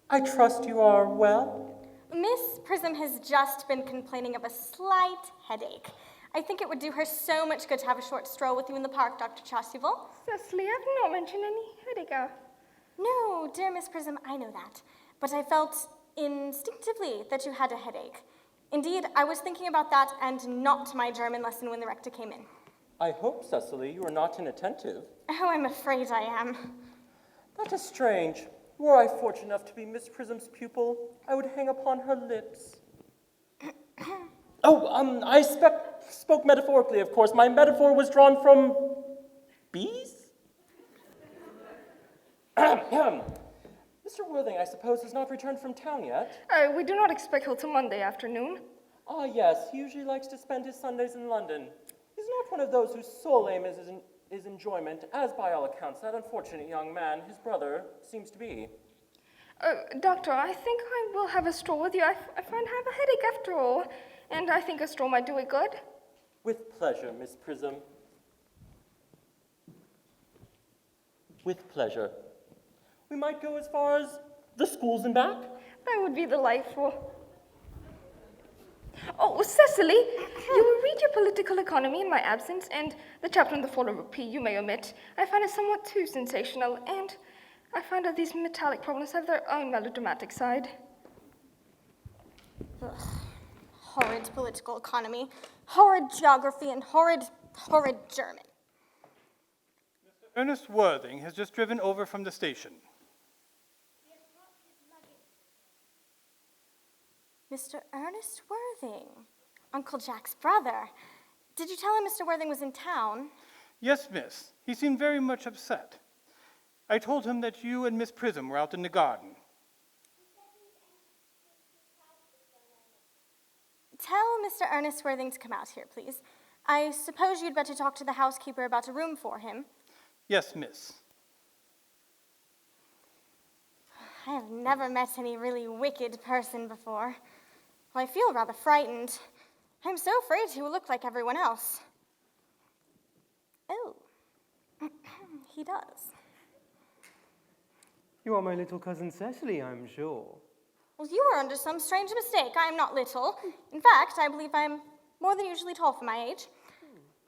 I trust you are well? Miss Prism has just been complaining of a slight headache. I think it would do her so much good to have a short stroll with you in the park, Dr. Chasuble. Cecily, I've not mentioned any headache. No, dear Miss Prism, I know that. But I felt instinctively that you had a headache. Indeed, I was thinking about that and not my German lesson when the rector came in. I hope, Cecily, you are not inattentive. Oh, I'm afraid I am. That is strange. Were I fortunate enough to be Miss Prism's pupil, I would hang upon her lips. I spoke metaphorically, of course. My metaphor was drawn from bees? Mr. Worthing, I suppose, has not returned from town yet? We do not expect her till Monday afternoon. Ah, yes, he usually likes to spend his Sundays in London. He's not one of those whose sole aim is enjoyment, as by all accounts that unfortunate young man, his brother, seems to be. Doctor, I think I will have a straw with you. I find I have a headache after all, and I think a straw might do it good. With pleasure, Miss Prism. With pleasure. We might go as far as the schools and back. That would be delightful. Oh, Cecily, you will read your political economy in my absence, and the chapter on the fall of rupee you may omit. I find it somewhat too sensational, and I find that these metallic problems have their own melodramatic side. Ugh. Horrid political economy, horrid geography, and horrid German. Ernest Worthing has just driven over from the station. Mr. Ernest Worthing, Uncle Jack's brother. Did you tell him Mr. Worthing was in town? Yes, miss. He seemed very much upset. I told him that you and Miss Prism were out in the garden. Tell Mr. Ernest Worthing to come out here, please. I suppose you'd better talk to the housekeeper about a room for him. Yes, miss. I have never met any really wicked person before. Well, I feel rather frightened. I'm so afraid he will look like everyone else. Oh, he does. You are my little cousin Cecily, I'm sure. Well, you are under some strange mistake. I am not little. In fact, I believe I am more than usually tall for my age.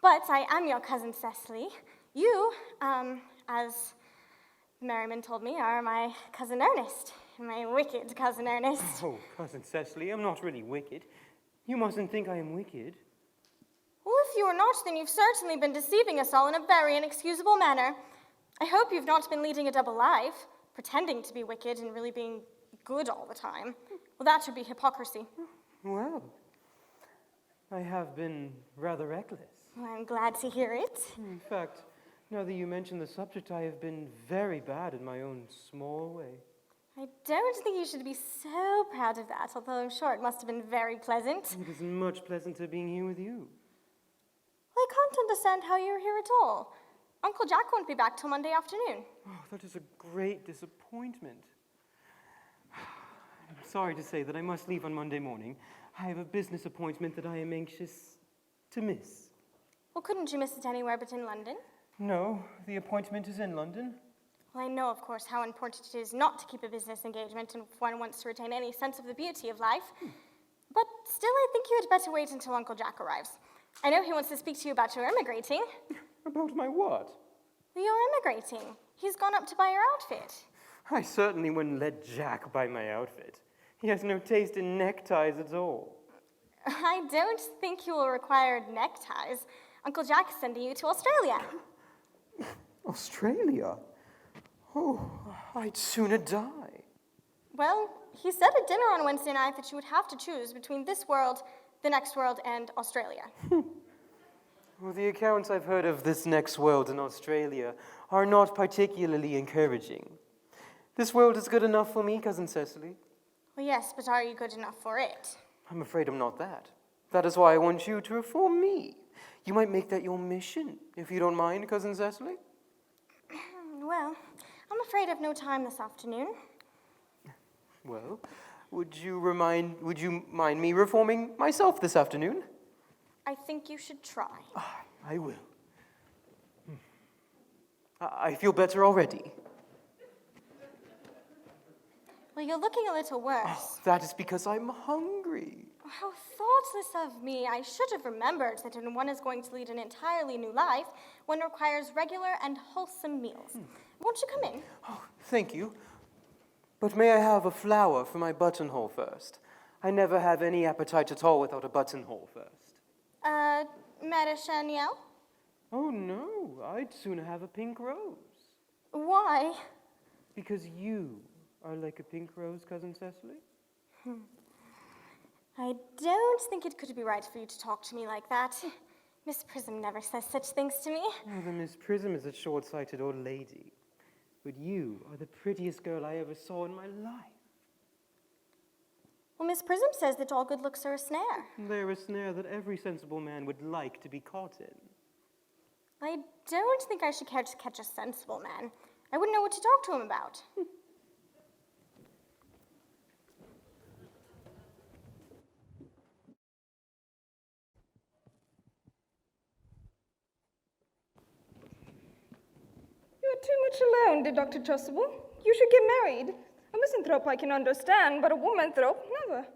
But I am your cousin Cecily. You, as Merriman told me, are my cousin Ernest. My wicked cousin Ernest. Oh, cousin Cecily, I'm not really wicked. You mustn't think I am wicked. Well, if you are not, then you've certainly been deceiving us all in a very inexcusable manner. I hope you've not been leading a double life, pretending to be wicked and really being good all the time. Well, that would be hypocrisy. Well, I have been rather reckless. Well, I'm glad to hear it. In fact, now that you mention the subject, I have been very bad in my own small way. I don't think you should be so proud of that, although I'm sure it must have been very pleasant. It is much pleasanter being here with you. Well, I can't understand how you're here at all. Uncle Jack won't be back till Monday afternoon. Oh, that is a great disappointment. I'm sorry to say that I must leave on Monday morning. I have a business appointment that I am anxious to miss. Well, couldn't you miss it anywhere but in London? No, the appointment is in London. Well, I know, of course, how important it is not to keep a business engagement if one wants to retain any sense of the beauty of life. But still, I think you had better wait until Uncle Jack arrives. I know he wants to speak to you about your immigrating. About my what? Well, you're immigrating. He's gone up to buy your outfit. I certainly wouldn't let Jack buy my outfit. He has no taste in neckties at all. I don't think you will require neckties. Uncle Jack is sending you to Australia. Australia? Oh, I'd sooner die. Well, he said at dinner on Wednesday night that you would have to choose between this world, the next world, and Australia. Well, the accounts I've heard of this next world in Australia are not particularly encouraging. This world is good enough for me, Cousin Cecily. Well, yes, but are you good enough for it? I'm afraid I'm not that. That is why I want you to reform me. You might make that your mission, if you don't mind, Cousin Cecily. Well, I'm afraid I've no time this afternoon. Well, would you mind me reforming myself this afternoon? I think you should try. I will. I feel better already. Well, you're looking a little worse. Oh, that is because I'm hungry. How thoughtless of me. I should have remembered that when one is going to lead an entirely new life, one requires regular and wholesome meals. Won't you come in? Oh, thank you. But may I have a flower for my buttonhole first? I never have any appetite at all without a buttonhole first. Mère Chaniel? Oh no, I'd sooner have a pink rose. Why? Because you are like a pink rose, Cousin Cecily. I don't think it could be right for you to talk to me like that. Miss Prism never says such things to me. Oh, the Miss Prism is a short-sighted old lady. But you are the prettiest girl I ever saw in my life. Well, Miss Prism says that all good looks are a snare. They're a snare that every sensible man would like to be caught in. I don't think I should care to catch a sensible man. I wouldn't know what to talk to him about. You're too much alone, dear Dr. Chasuble. You should get married. A misanthrope I can understand, but a womanthrope, never.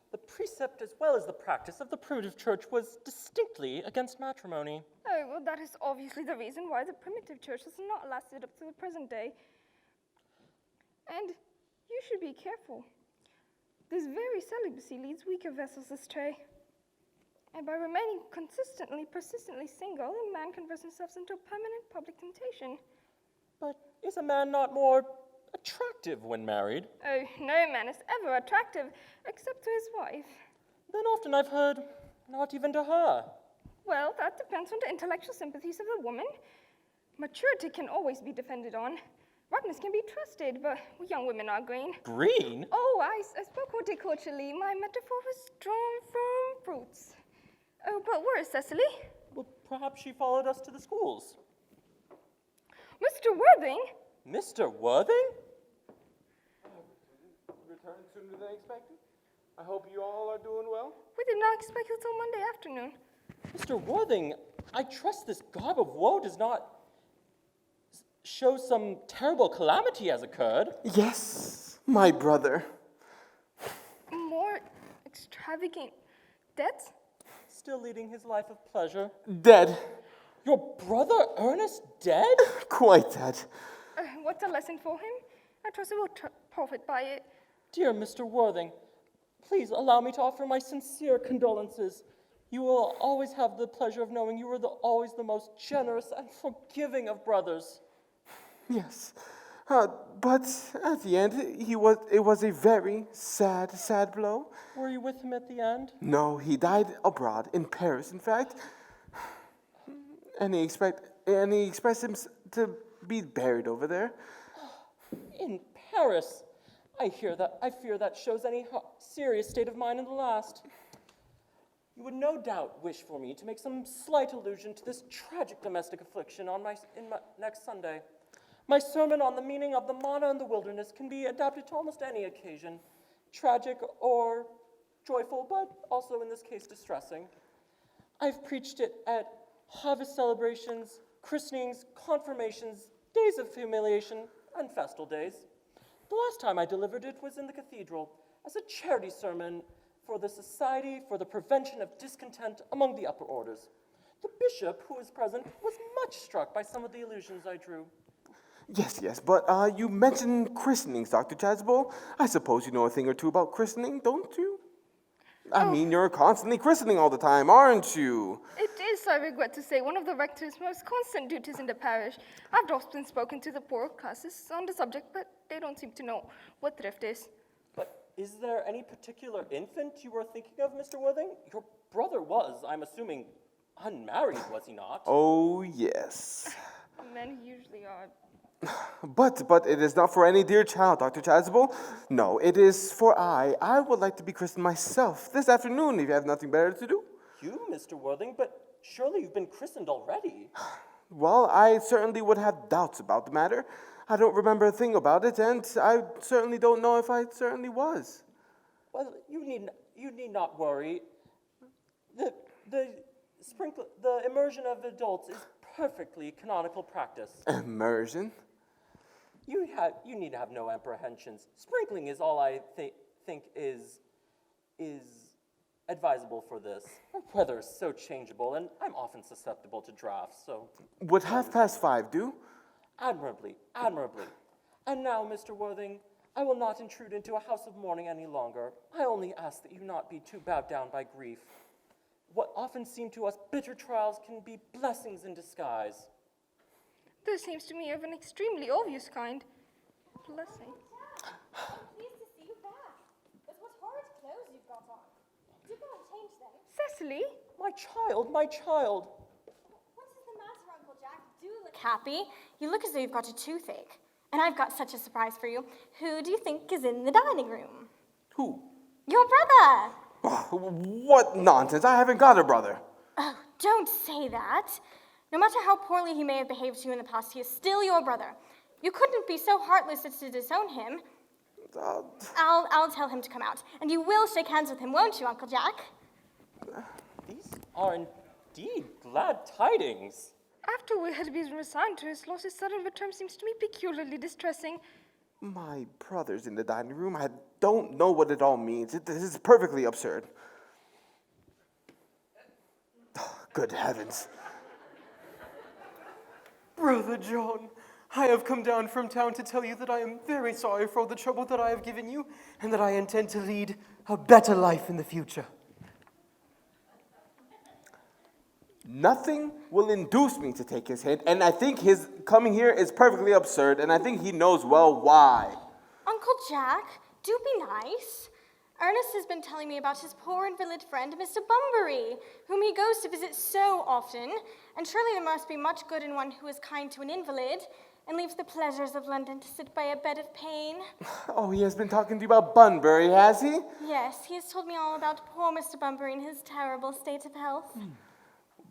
The precept as well as the practice of the primitive church was distinctly against matrimony. Oh, well, that is obviously the reason why the primitive church has not lasted up to the present day. And you should be careful. This very celibacy leads weaker vessels astray. And by remaining persistently single, a man converts himself into a permanent public temptation. But is a man not more attractive when married? Oh, no man is ever attractive, except to his wife. Then often I've heard, not even to her. Well, that depends on the intellectual sympathies of the woman. Maturity can always be depended on. Ripeness can be trusted, but we young women are green. Green? Oh, I spoke horticulturally. My metaphor was drawn from fruits. Oh, but where is Cecily? Well, perhaps she followed us to the schools. Mr. Worthing? Mr. Worthing? Returned sooner than expected. I hope you all are doing well. We did not expect you till Monday afternoon. Mr. Worthing, I trust this garb of woe does not show some terrible calamity has occurred. Yes, my brother. More extravagant debts? Still leading his life of pleasure. Dead. Your brother Ernest dead? Quite dead. What's a lesson for him? I trust he will profit by it. Dear Mr. Worthing, please allow me to offer my sincere condolences. You will always have the pleasure of knowing you are always the most generous and forgiving of brothers. Yes. But at the end, it was a very sad blow. Were you with him at the end? No, he died abroad, in Paris, in fact. And he expects him to be buried over there. In Paris? I fear that shows any serious state of mind in the last. You would no doubt wish for me to make some slight allusion to this tragic domestic affliction next Sunday. My sermon on the meaning of the manna in the wilderness can be adapted to almost any occasion, tragic or joyful, but also in this case distressing. I've preached it at harvest celebrations, christenings, confirmations, days of humiliation, and festal days. The last time I delivered it was in the cathedral as a charity sermon for the Society for the Prevention of Discontent among the Upper Orders. The bishop, who was present, was much struck by some of the allusions I drew. Yes, but you mentioned christenings, Dr. Chasuble. I suppose you know a thing or two about christening, don't you? I mean, you're constantly christening all the time, aren't you? It is, I regret to say, one of the rector's most constant duties in the parish. I've often spoken to the poorer classes on the subject, but they don't seem to know what thrift is. But is there any particular infant you were thinking of, Mr. Worthing? Your brother was, I'm assuming, unmarried, was he not? Oh, yes. Men usually are. But it is not for any dear child, Dr. Chasuble. No, it is for I would like to be christened myself this afternoon if you have nothing better to do. You, Mr. Worthing, but surely you've been christened already. Well, I certainly would have doubts about the matter. I don't remember a thing about it, and I certainly don't know if I certainly was. Well, you need not worry. The immersion of adults is perfectly canonical practice. Immersion? You need have no apprehensions. Sprinkling is all I think is advisable for this. Our weather is so changeable, and I'm often susceptible to drafts, so... Would 5:30 do? Admirably. And now, Mr. Worthing, I will not intrude into a house of mourning any longer. I only ask that you not be too bowed down by grief. what often seem to us bitter trials can be blessings in disguise. This seems to me of an extremely obvious kind. Blessing. Pleased to see you back. But what horrid clothes you've got on. Do go and change them. Cecily? My child, my child. What is the matter, Uncle Jack? Do look happy. You look as though you've got a toothache. And I've got such a surprise for you. Who do you think is in the dining room? Who? Your brother. What nonsense. I haven't got a brother. Oh, don't say that. No matter how poorly he may have behaved to you in the past, he is still your brother. You couldn't be so heartless as to disown him. I'll tell him to come out. And you will shake hands with him, won't you, Uncle Jack? These are indeed glad tidings. After we had been resigned to his loss, his sudden return seems to me peculiarly distressing. My brother's in the dining room. I don't know what it all means. This is perfectly absurd. Good heavens. Brother John, I have come down from town to tell you that I am very sorry for all the trouble that I have given you, and that I intend to lead a better life in the future. Nothing will induce me to take his hint, and I think his coming here is perfectly absurd, and I think he knows well why. Uncle Jack, do be nice. Ernest has been telling me about his poor invalid friend, Mr. Bunbury, whom he goes to visit so often, and surely there must be much good in one who is kind to an invalid and leaves the pleasures of London to sit by a bed of pain. Oh, he has been talking to you about Bunbury, has he? Yes, he has told me all about poor Mr. Bunbury and his terrible state of health.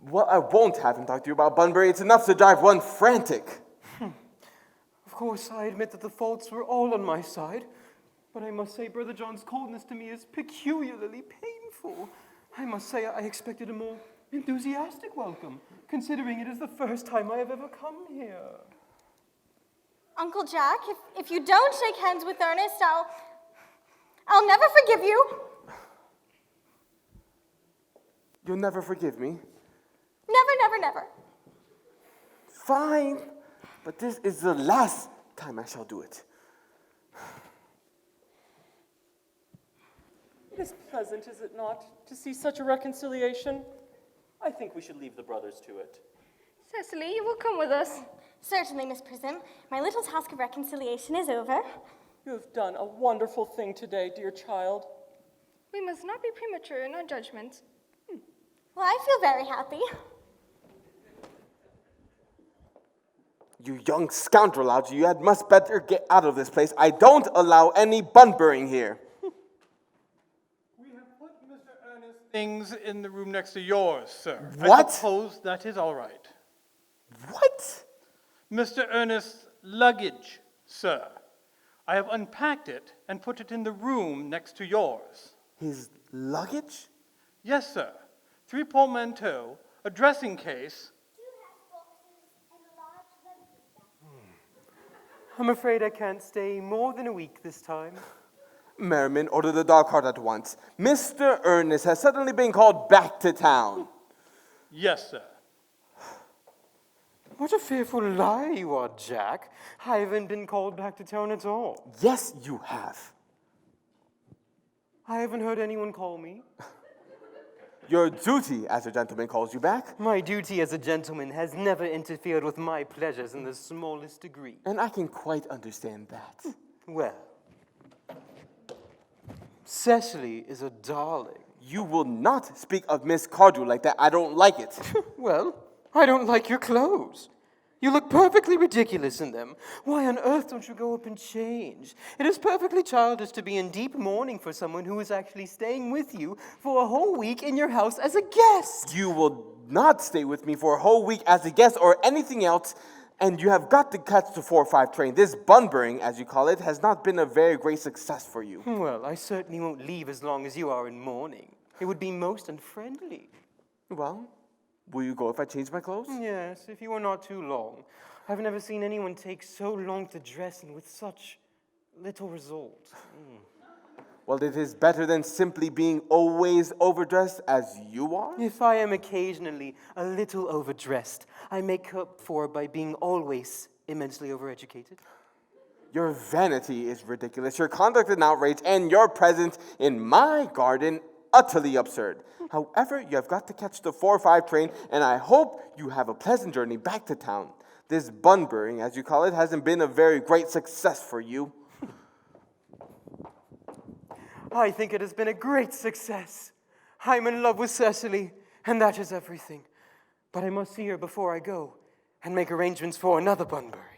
Well, I won't have him talk to you about Bunbury. It's enough to drive one frantic. Of course, I admit that the faults were all on my side, but I must say Brother John's coldness to me is peculiarly painful. I must say I expected a more enthusiastic welcome, considering it is the first time I have ever come here. Uncle Jack, if you don't shake hands with Ernest, I'll never forgive you. You'll never forgive me? Never, never, never. Fine, but this is the last time I shall do it. It is pleasant, is it not, to see such a reconciliation? I think we should leave the brothers to it. Cecily, you will come with us. Certainly, Miss Prism. My little task of reconciliation is over. You have done a wonderful thing today, dear child. We must not be premature in our judgments. Well, I feel very happy. You young scoundrel, Algie, you had much better get out of this place. I don't allow any Bunburying here. We have put Mr. Ernest's things in the room next to yours, sir. What? I suppose that is all right. What? Mr. Ernest's luggage, sir. I have unpacked it and put it in the room next to yours. His luggage? Yes, sir. 3 portmanteaux, a dressing case. I'm afraid I can't stay more than a week this time. Merriman, order the dog cart at once. Mr. Ernest has suddenly been called back to town. Yes, sir. What a fearful lie you are, Jack. I haven't been called back to town at all. Yes, you have. I haven't heard anyone call me. Your duty as a gentleman calls you back. My duty as a gentleman has never interfered with my pleasures in the smallest degree. And I can quite understand that. Well, Cecily is a darling. You will not speak of Miss Cardew like that. I don't like it. Well, I don't like your clothes. You look perfectly ridiculous in them. Why on earth don't you go up and change? It is perfectly childish to be in deep mourning for someone who is actually staying with you for a whole week in your house as a guest. You will not stay with me for a whole week as a guest or anything else, and you have got to catch the 4-5 train. This Bunburying, as you call it, has not been a very great success for you. Well, I certainly won't leave as long as you are in mourning. It would be most unfriendly. Well, will you go if I change my clothes? Yes, if you are not too long. I've never seen anyone take so long to dress and with such little result. Well, it is better than simply being always overdressed as you are. If I am occasionally a little overdressed, I make up for by being always immensely overeducated. Your vanity is ridiculous. Your conduct an outrage, and your presence in my garden utterly absurd. However, you have got to catch the 4:05 train, and I hope you have a pleasant journey back to town. This bun-burying, as you call it, hasn't been a very great success for you. I think it has been a great success. I'm in love with Cecily, and that is everything. But I must see her before I go and make arrangements for another Bunbury.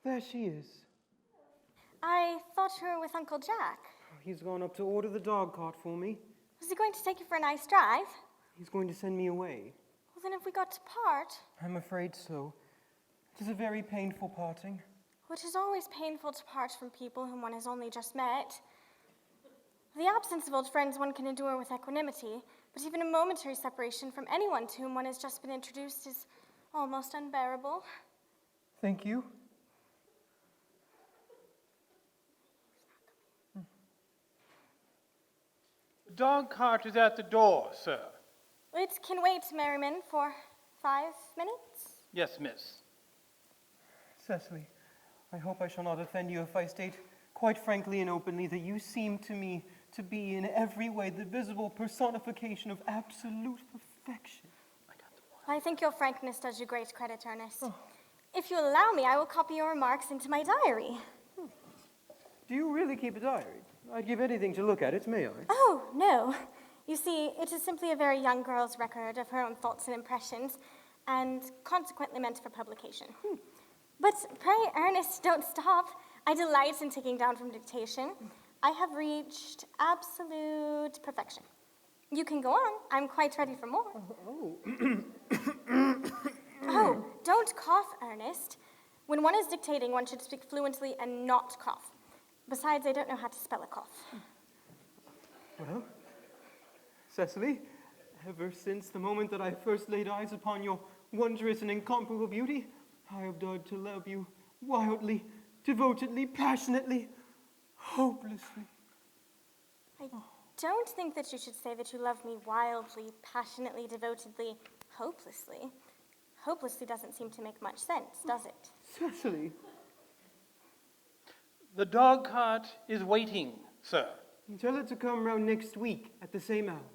There she is. I thought you were with Uncle Jack. He's gone up to order the dog cart for me. Was he going to take you for a nice drive? He's going to send me away. Well, then if we got to part, I'm afraid so. It is a very painful parting. well, it is always painful to part from people whom one has only just met. The absence of old friends one can endure with equanimity, but even a momentary separation from anyone to whom one has just been introduced is almost unbearable. Thank you. The dog cart is at the door, sir. It can wait, Merriman, for 5 minutes. Yes, miss. Cecily, I hope I shall not offend you if I state quite frankly and openly that you seem to me to be in every way the visible personification of absolute perfection. I think your frankness does you great credit, Ernest. If you allow me, I will copy your remarks into my diary. Do you really keep a diary? I'd give anything to look at it, may I? Oh, no. You see, it is simply a very young girl's record of her own thoughts and impressions, and consequently meant for publication. But pray, Ernest, don't stop. I delight in taking down from dictation. I have reached absolute perfection. You can go on. I'm quite ready for more. Oh, don't cough, Ernest. When one is dictating, one should speak fluently and not cough. Besides, I don't know how to spell a cough. Well, Cecily, ever since the moment that I first laid eyes upon your wondrous and incomparable beauty, I have dared to love you wildly, devotedly, passionately, hopelessly. I don't think that you should say that you love me wildly, passionately, devotedly, hopelessly. Hopelessly doesn't seem to make much sense, does it? Cecily, The dog cart is waiting, sir. tell it to come round next week at the same hour.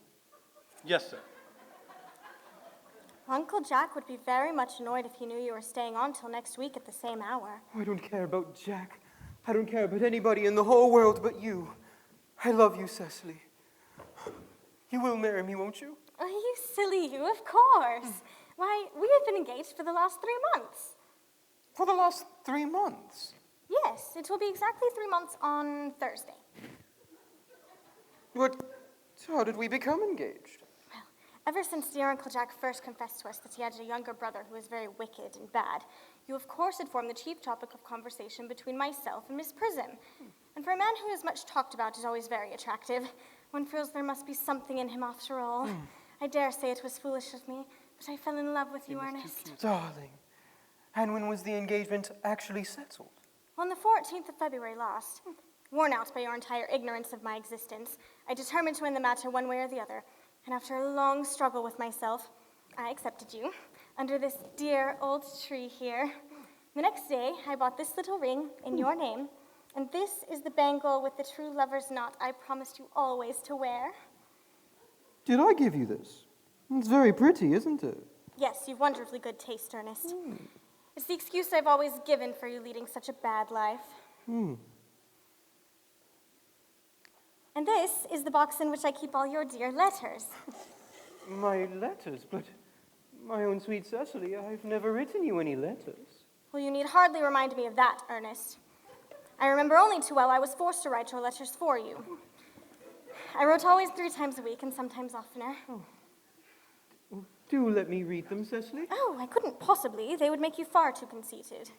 Yes, sir. Uncle Jack would be very much annoyed if he knew you were staying on till next week at the same hour. I don't care about Jack. I don't care about anybody in the whole world but you. I love you, Cecily. You will marry me, won't you? Oh, you silly you, of course. Why, we have been engaged for the last 3 months. For the last 3 months. Yes, it will be exactly 3 months on Thursday. But how did we become engaged? Well, ever since dear Uncle Jack first confessed to us that he had a younger brother who was very wicked and bad, you of course had formed the chief topic of conversation between myself and Miss Prism. And for a man who is much talked about is always very attractive, one feels there must be something in him after all. I dare say it was foolish of me, but I fell in love with you, Ernest. Darling. And when was the engagement actually settled? On the 14th of February last, worn out by your entire ignorance of my existence, I determined to end the matter one way or the other, and after a long struggle with myself, I accepted you under this dear old tree here. The next day, I bought this little ring in your name, and this is the bangle with the true lover's knot I promised you always to wear. Did I give you this? It's very pretty, isn't it? Yes, you've wonderfully good taste, Ernest. It's the excuse I've always given for you leading such a bad life. And this is the box in which I keep all your dear letters. My letters? But, my own sweet Cecily, I've never written you any letters. Well, you need hardly remind me of that, Ernest. I remember only too well I was forced to write your letters for you. I wrote always 3 times a week and sometimes oftener. Do let me read them, Cecily. Oh, I couldn't possibly. They would make you far too conceited.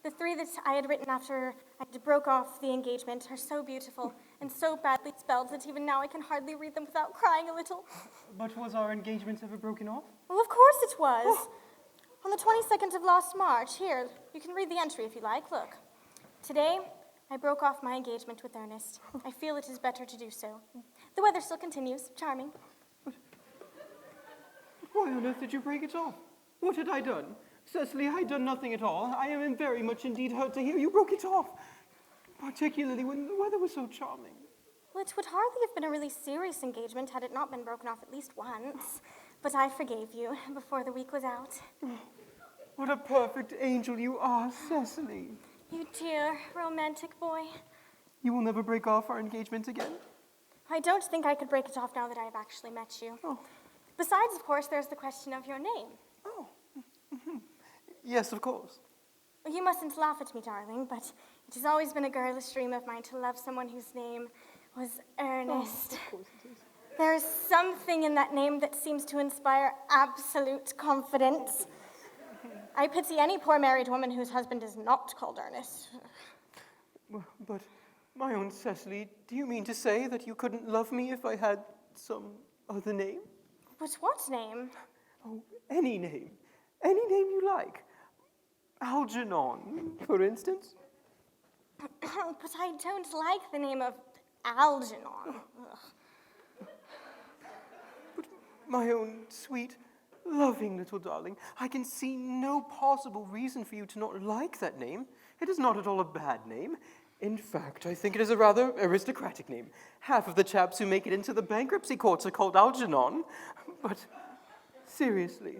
The 3 that I had written after I broke off the engagement are so beautiful and so badly spelled that even now I can hardly read them without crying a little. But was our engagement ever broken off? Well, of course it was. On the 22nd of last March. Here, you can read the entry if you like. Look. Today, I broke off my engagement with Ernest. I feel it is better to do so. The weather still continues. Charming. Why on earth did you break it off? What had I done? Cecily, I had done nothing at all. I am very much indeed hurt to hear you broke it off. Particularly when the weather was so charming. Well, it would hardly have been a really serious engagement had it not been broken off at least once. But I forgave you before the week was out. What a perfect angel you are, Cecily. You dear, romantic boy. You will never break off our engagement again? I don't think I could break it off now that I've actually met you. Besides, of course, there's the question of your name. Yes, of course. You mustn't laugh at me, darling, but it has always been a girlish dream of mine to love someone whose name was Ernest. Of course it is. There is something in that name that seems to inspire absolute confidence. I pity any poor married woman whose husband is not called Ernest. But, my own Cecily, do you mean to say that you couldn't love me if I had some other name? But what name? Oh, any name. Any name you like. Algernon, for instance. But I don't like the name of Algernon. Ugh. My own sweet, loving little darling, I can see no possible reason for you to not like that name. It is not at all a bad name. In fact, I think it is a rather aristocratic name. Half of the chaps who make it into the bankruptcy courts are called Algernon. But seriously,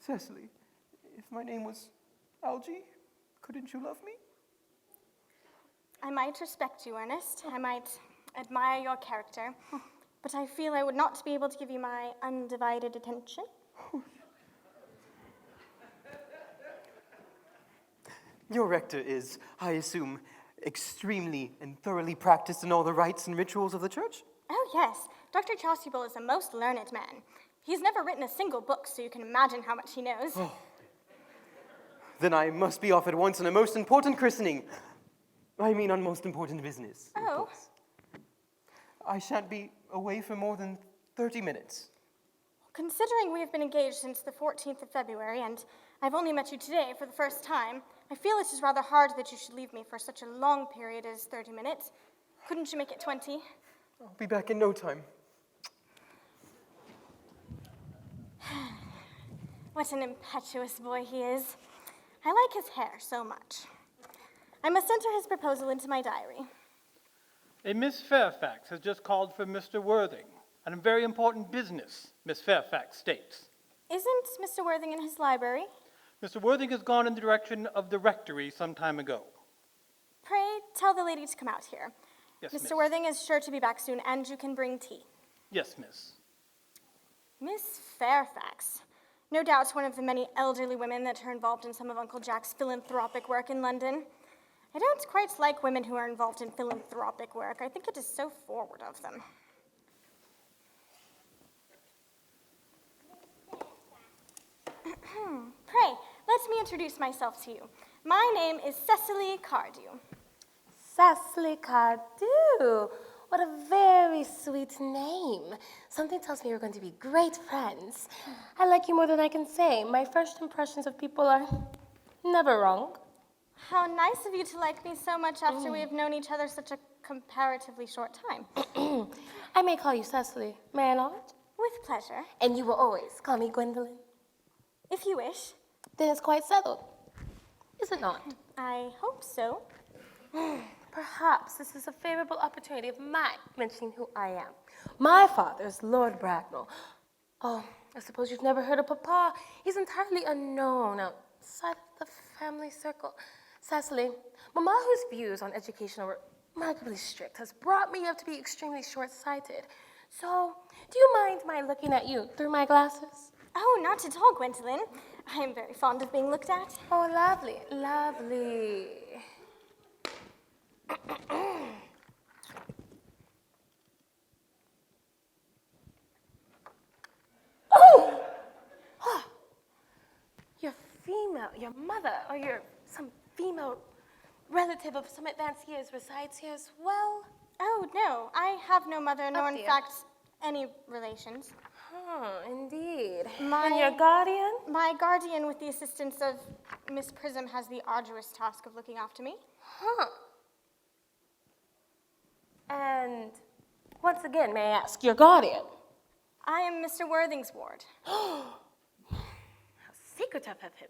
Cecily, if my name was Algie, couldn't you love me? I might respect you, Ernest. I might admire your character. But I feel I would not be able to give you my undivided attention. Your rector is, I assume, extremely and thoroughly practiced in all the rites and rituals of the church? Oh, yes. Dr. Chasuble is a most learned man. He's never written a single book, so you can imagine how much he knows. Oh. Then I must be off at once on a most important christening. I mean on most important business. of Oh. course. I shan't be away for more than 30 minutes. Considering we have been engaged since the 14th of February, and I've only met you today for the first time, I feel it is rather hard that you should leave me for such a long period as 30 minutes. Couldn't you make it 20? I'll be back in no time. What an impetuous boy he is. I like his hair so much. I must enter his proposal into my diary. A Miss Fairfax has just called for Mr. Worthing on a very important business, Miss Fairfax states. Isn't Mr. Worthing in his library? Mr. Worthing has gone in the direction of the rectory some time ago. Pray tell the lady to come out here. Yes, Mr. miss. Worthing is sure to be back soon, and you can bring tea. Yes, miss. Miss Fairfax. No doubt one of the many elderly women that are involved in some of Uncle Jack's philanthropic work in London. I don't quite like women who are involved in philanthropic work. I think it is so forward of them. Pray, let me introduce myself to you. My name is Cecily Cardew. Cecily Cardew. What a very sweet name. Something tells me we're going to be great friends. I like you more than I can say. My first impressions of people are never wrong. How nice of you to like me so much after we have known each other such a comparatively short time. I may call you Cecily, may I not? With pleasure, And you will always call me Gwendolyn. if you wish. Then it's quite settled, is it not? I hope so. Perhaps this is a favorable opportunity of my mentioning who I am. My father is Lord Bracknell. Oh, I suppose you've never heard of Papa. He's entirely unknown outside of the family circle. Cecily, Mama, whose views on education are remarkably strict, has brought me up to be extremely short-sighted. So, do you mind my looking at you through my glasses? Oh, not at all, Gwendolyn. I am very fond of being looked at. Oh, lovely, lovely. Oh! You're female. Your mother or some female relative of some advanced years resides here as well? Oh, no, I have no mother, nor in dear. fact any relations. Indeed. My- And your guardian? My guardian, with the assistance of Miss Prism, has the arduous task of looking after me. And once again, may I ask your guardian? I am Mr. Worthing's ward. How secretive of him.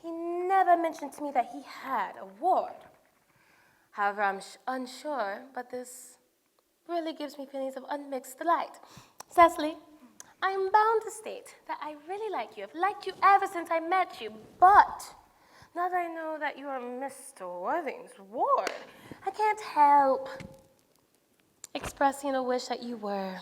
He never mentioned to me that he had a ward. However, I'm unsure, but this really gives me feelings of unmixed delight. Cecily, I am bound to state that I really like you. I've liked you ever since I met you, but now that I know that you are Mr. Worthing's ward, I can't help expressing a wish that you were,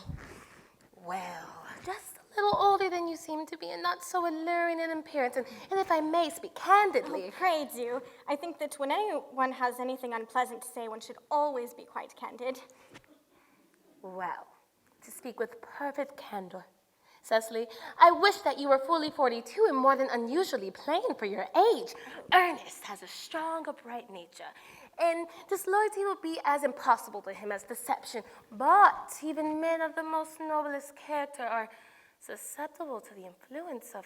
well, just a little older than you seem to be and not so alluring in appearance. And if I may speak candidly. Oh, pray do. I think that when anyone has anything unpleasant to say, one should always be quite candid. Well, to speak with perfect candor, Cecily, I wish that you were fully 42 and more than unusually plain for your age. Ernest has a strong, upright nature, and disloyalty will be as impossible to him as deception. But even men of the most noblest character are susceptible to the influence of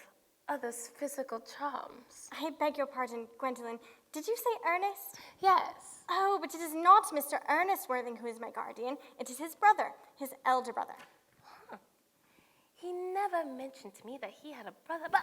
others' physical charms. I beg your pardon, Gwendolyn. Did you say Ernest? Yes. Oh, but it is not Mr. Ernest Worthing who is my guardian. It is his brother, his elder brother. He never mentioned to me that he had a brother, but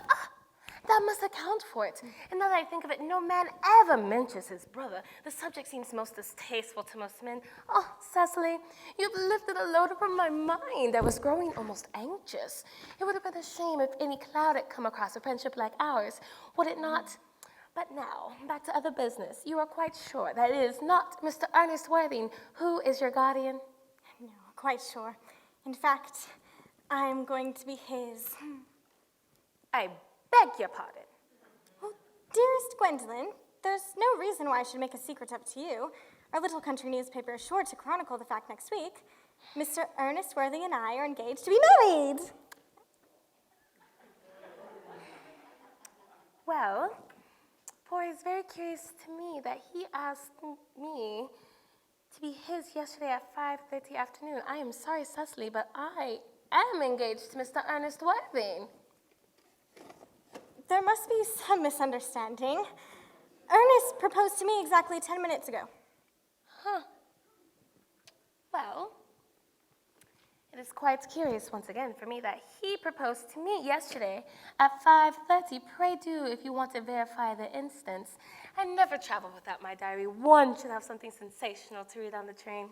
that must account for it. And now that I think of it, no man ever mentions his brother. The subject seems most distasteful to most men. Oh, Cecily, you've lifted a load from my mind. I was growing almost anxious. It would have been a shame if any cloud had come across a friendship like ours, would it not? But now, back to other business. You are quite sure that it is not Mr. Ernest Worthing who is your guardian? No, quite sure. In fact, I'm going to be his. I beg your pardon. Oh, dearest Gwendolyn, there's no reason why I should make a secret of it to you. Our little country newspaper is sure to chronicle the fact next week. Mr. Ernest Worthing and I are engaged to be married. Well, for it's very curious to me that he asked me to be his yesterday at 5:30 afternoon. I am sorry, Cecily, but I am engaged to Mr. Ernest Worthing. There must be some misunderstanding. Ernest proposed to me exactly 10 minutes ago. Huh. Well, it is quite curious once again for me that he proposed to me yesterday at 5:30. Pray do, if you want to verify the instance. I never travel without my diary. One should have something sensational to read on the train.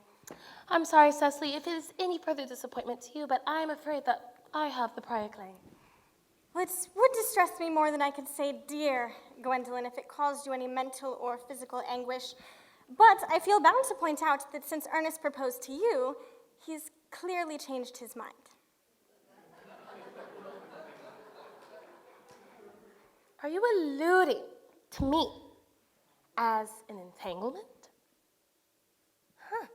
I'm sorry, Cecily, if it is any further disappointment to you, but I'm afraid that I have the prior claim. Well, it would distress me more than I could say, dear Gwendolyn, if it caused you any mental or physical anguish. But I feel bound to point out that since Ernest proposed to you, he's clearly changed his mind. Are you alluding to me as an entanglement? Huh.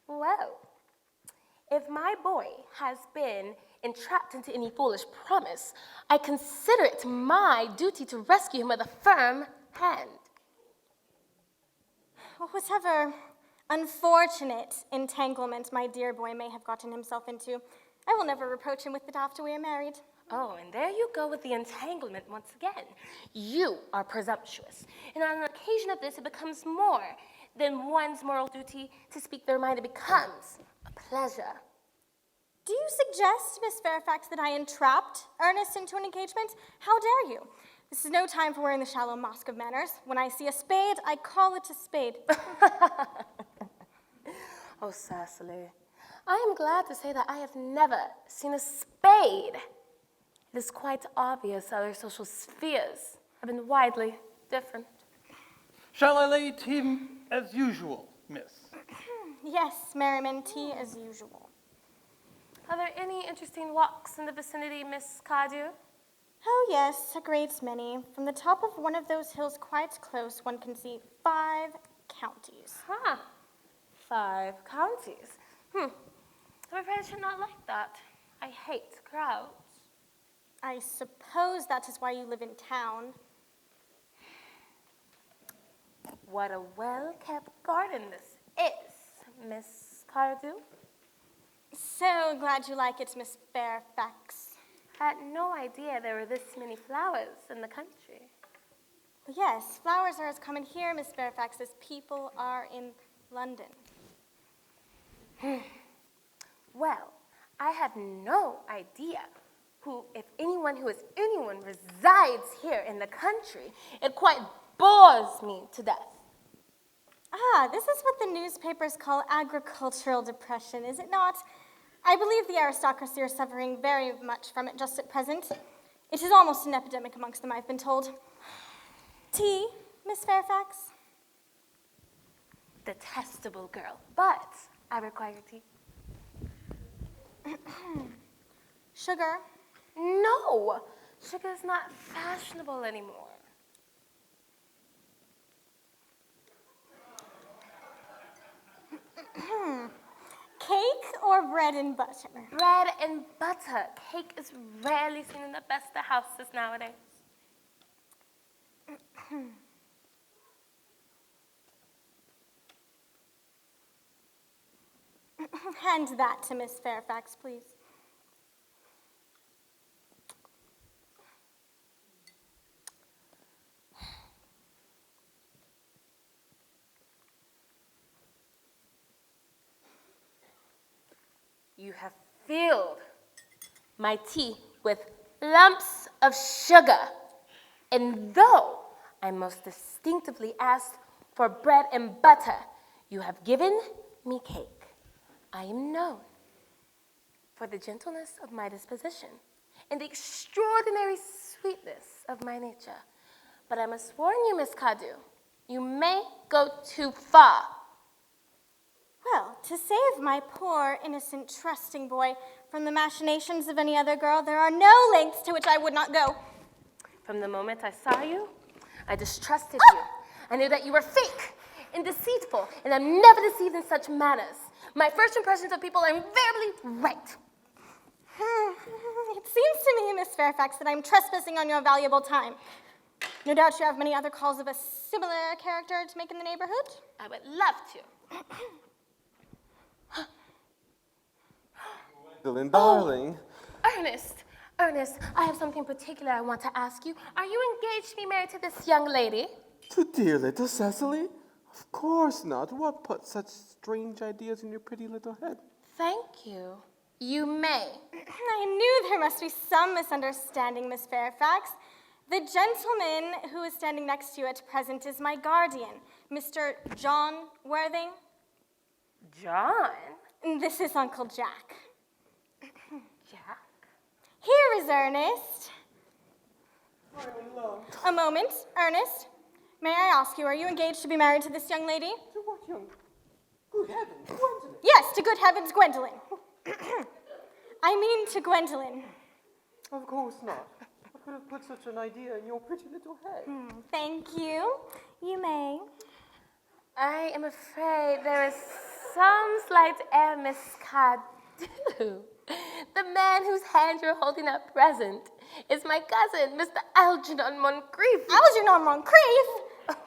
Well, if my boy has been entrapped into any foolish promise, I consider it my duty to rescue him with a firm hand. Whatever unfortunate entanglement my dear boy may have gotten himself into, I will never reproach him with it after we are married. Oh, and there you go with the entanglement once again. You are presumptuous. And on an occasion of this, it becomes more than one's moral duty to speak their mind. It becomes a pleasure. Do you suggest, Miss Fairfax, that I entrapped Ernest into an engagement? How dare you? This is no time for wearing the shallow mask of manners. When I see a spade, I call it a spade. Oh, Cecily, I am glad to say that I have never seen a spade. It is quite obvious other social spheres have been widely different. Shall I lay tea as usual, miss? Yes, Merriman, tea as usual. Are there any interesting walks in the vicinity, Miss Cardew? Oh, yes, a great many. From the top of one of those hills quite close, one can see 5 counties. Huh. 5 counties. I'm afraid I should not like that. I hate crowds. I suppose that is why you live in town. What a well-kept garden this is, Miss Cardew. So glad you like it, Miss Fairfax. I had no idea there were this many flowers in the country. Yes, flowers are as common here, Miss Fairfax, as people are in London. Well, I had no idea if anyone resides here in the country. It quite bores me to death. Ah, this is what the newspapers call agricultural depression, is it not? I believe the aristocracy are suffering very much from it just at present. It is almost an epidemic amongst them, I've been told. Tea, Miss Fairfax? Detestable girl, but I require tea. Sugar. No, sugar is not fashionable anymore. Cake or bread and butter? Bread and butter. Cake is rarely seen in the best of houses nowadays. Hand that to Miss Fairfax, please. You have filled my tea with lumps of sugar. And though I most distinctively asked for bread and butter, you have given me cake. I am known for the gentleness of my disposition and the extraordinary sweetness of my nature. But I must warn you, Miss Cadu, you may go too far. Well, to save my poor, innocent, trusting boy from the machinations of any other girl, there are no lengths to which I would not go. From the moment I saw you, I distrusted you. I knew that you were fake and deceitful, and I'm never deceived in such matters. My first impressions of people are invariably right. It seems to me, Miss Fairfax, that I'm trespassing on your valuable time. No doubt you have many other calls of a similar character to make in the neighborhood. I would love to. Gwendolyn, darling. Ernest, I have something particular I want to ask you. Are you engaged to be married to this young lady? To dear little Cecily? Of course not. What put such strange ideas in your pretty little head? Thank you. You may. I knew there must be some misunderstanding, Miss Fairfax. The gentleman who is standing next to you at present is my guardian, Mr. John Worthing. John? And this is Uncle Jack. Jack? Here is Ernest. A moment, Ernest. May I ask you, are you engaged to be married to this young lady? To what young? Good heavens, Gwendolyn. Yes, to good heavens, Gwendolyn. I mean to Gwendolyn. Of course not. I could have put such an idea in your pretty little head. Thank you. You may. I am afraid there is some slight air miscadu. The man whose hand you're holding at present is my cousin, Mr. Algernon Moncrief. Algernon Moncrief?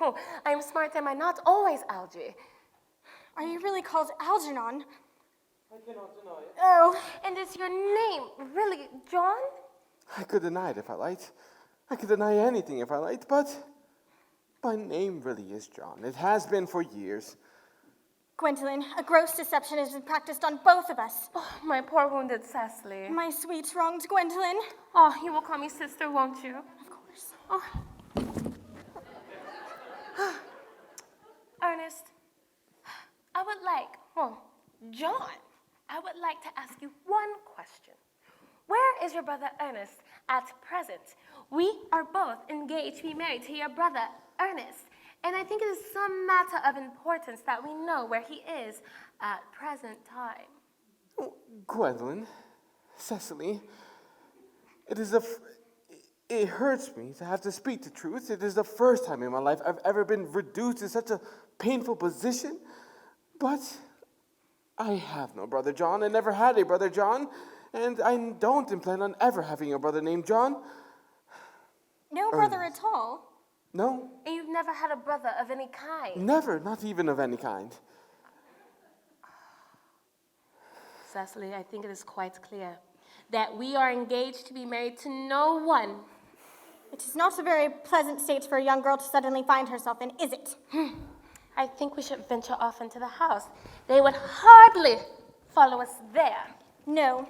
Oh, I'm smart, am I not? Always Algie. Are you really called Algernon? I cannot deny it. Oh, And is your name really John? I could deny it if I liked. I could deny anything if I liked, but my name really is John. It has been for years. Gwendolyn, a gross deception has been practiced on both of us. Oh, my poor wounded Cecily. My sweet wronged Gwendolyn. Oh, you will call me sister, won't you? Of course. Oh. Ernest, John, I would like to ask you one question. Where is your brother Ernest at present? We are both engaged to be married to your brother Ernest, and I think it is some matter of importance that we know where he is at present time. Oh, Gwendolyn, Cecily, it hurts me to have to speak the truth. It is the first time in my life I've ever been reduced to such a painful position. But I have no brother John. I never had a brother John. And I don't plan on ever having a brother named John. No brother at all? No, And you've never had a brother of any kind? never, not even of any kind. Cecily, I think it is quite clear that we are engaged to be married to no one. It is not a very pleasant state for a young girl to suddenly find herself in, is it? I think we should venture off into the house. They would hardly follow us there. No.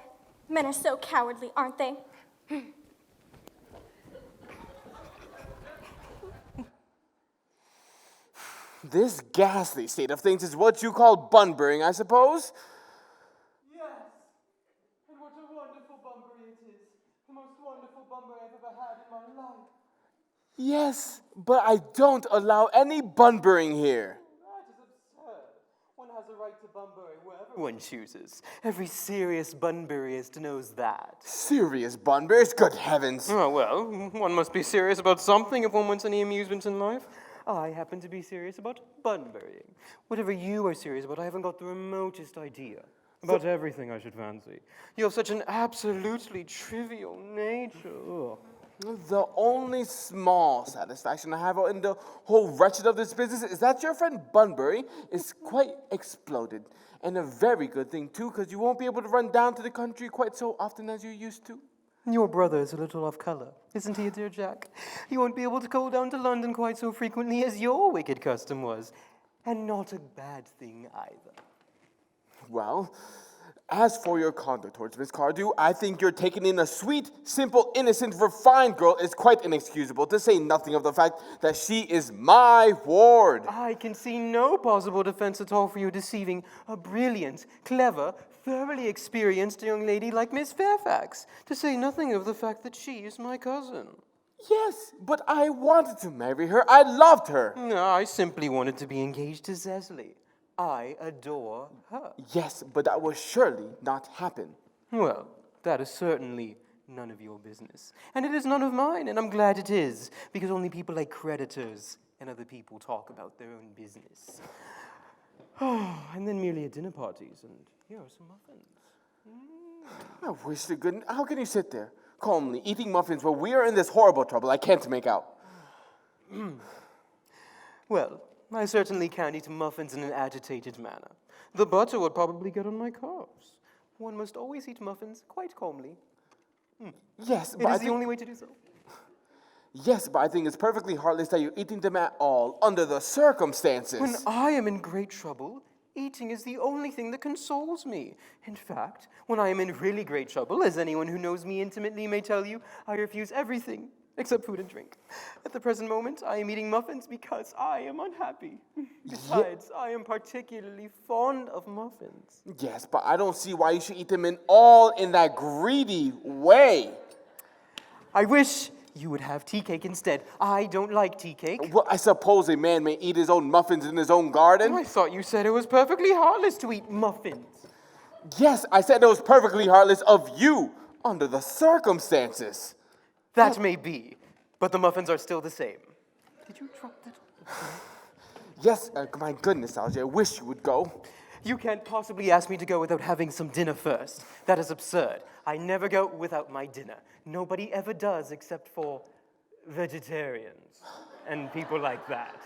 Men are so cowardly, aren't they? This ghastly state of things is what you call bunburying, I suppose? Yes. And what a wonderful Bunbury it is. The most wonderful Bunbury I've ever had in my life. Yes, but I don't allow any bunburying here. That is absurd. One has a right to Bunbury wherever one chooses. Every serious Bunburyist knows that. Serious Bunbury's? Good heavens. Oh, well, one must be serious about something if one wants any amusement in life. I happen to be serious about Bunburying. Whatever you are serious about, I haven't got the remotest idea. About everything, I should fancy. You have such an absolutely trivial nature. Ugh. The only small satisfaction I have in the whole wretched of this business is that your friend Bunbury is quite exploded. And a very good thing, too, because you won't be able to run down to the country quite so often as you used to. Your brother is a little off color, isn't he, dear Jack? He won't be able to go down to London quite so frequently as your wicked custom was. And not a bad thing either. Well, as for your conduct towards Miss Cardew, I think you're taking in a sweet, simple, innocent, refined girl is quite inexcusable, to say nothing of the fact that she is my ward. I can see no possible defense at all for you deceiving a brilliant, clever, thoroughly experienced young lady like Miss Fairfax, to say nothing of the fact that she is my cousin. Yes, but I wanted to marry her. I loved her. No, I simply wanted to be engaged to Cecily. I adore her. Yes, but that will surely not happen. Well, that is certainly none of your business. And it is none of mine, and I'm glad it is, because only people like creditors and other people talk about their own business. Oh, and then merely at dinner parties, and here are some muffins. I wish to goodness. How can you sit there, calmly, eating muffins while we are in this horrible trouble? I can't make out. Well, I certainly can't eat muffins in an agitated manner. The butter would probably get on my calves. One must always eat muffins quite calmly. Yes, It but I is the think, only way to do so. yes, but I think it's perfectly heartless that you're eating them at all under the circumstances. When I am in great trouble, eating is the only thing that consoles me. In fact, when I am in really great trouble, as anyone who knows me intimately may tell you, I refuse everything except food and drink. At the present moment, I am eating muffins because I am unhappy. Besides, I am particularly fond of muffins. Yes, but I don't see why you should eat them in that greedy way. I wish you would have tea cake instead. I don't like tea cake. Well, I suppose a man may eat his own muffins in his own garden. I thought you said it was perfectly heartless to eat muffins. Yes, I said it was perfectly heartless of you under the circumstances. That may be, but the muffins are still the same. Did you drop that? Yes, my goodness, Algie, I wish you would go. You can't possibly ask me to go without having some dinner first. That is absurd. I never go without my dinner. Nobody ever does except for vegetarians and people like that.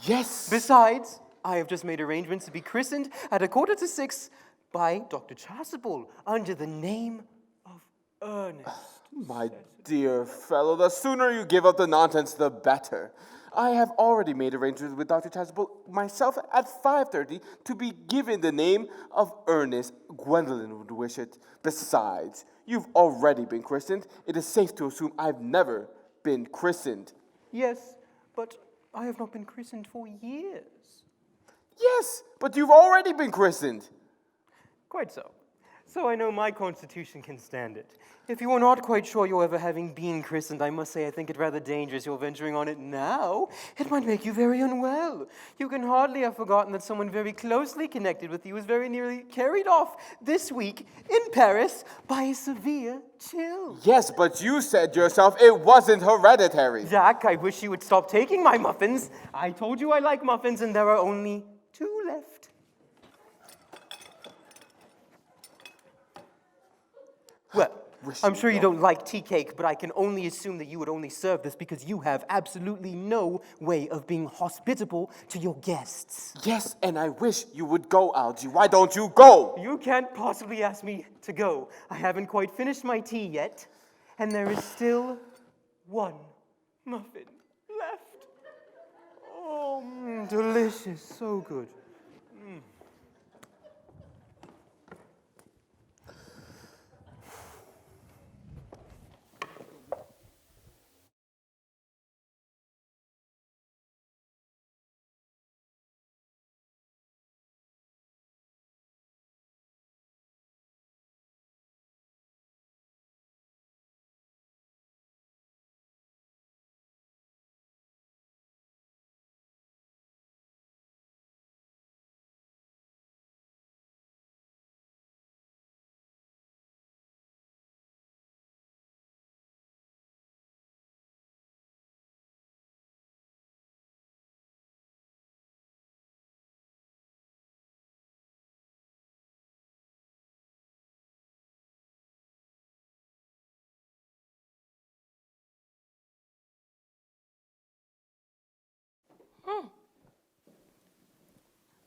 Yes. Besides, I have just made arrangements to be christened at 5:45 by Dr. Chasuble under the name of Ernest. My dear fellow, the sooner you give up the nonsense, the better. I have already made arrangements with Dr. Chasuble myself at 5:30 to be given the name of Ernest. Gwendolyn would wish it. Besides, you've already been christened. It is safe to assume I've never been christened. Yes, but I have not been christened for years. Yes, but you've already been christened. Quite so. So I know my constitution can stand it. If you are not quite sure you're ever having been christened, I must say I think it rather dangerous you're venturing on it now. It might make you very unwell. You can hardly have forgotten that someone very closely connected with you was very nearly carried off this week in Paris by a severe chill. Yes, but you said yourself it wasn't hereditary. Jack, I wish you would stop taking my muffins. I told you I like muffins, and there are only 2 left. Well, I'm sure you don't like tea cake, but I can only assume that you would only serve this because you have absolutely no way of being hospitable to your guests. Yes, and I wish you would go, Algie. Why don't you go? You can't possibly ask me to go. I haven't quite finished my tea yet, and there is still 1 muffin left. Oh, delicious, so good.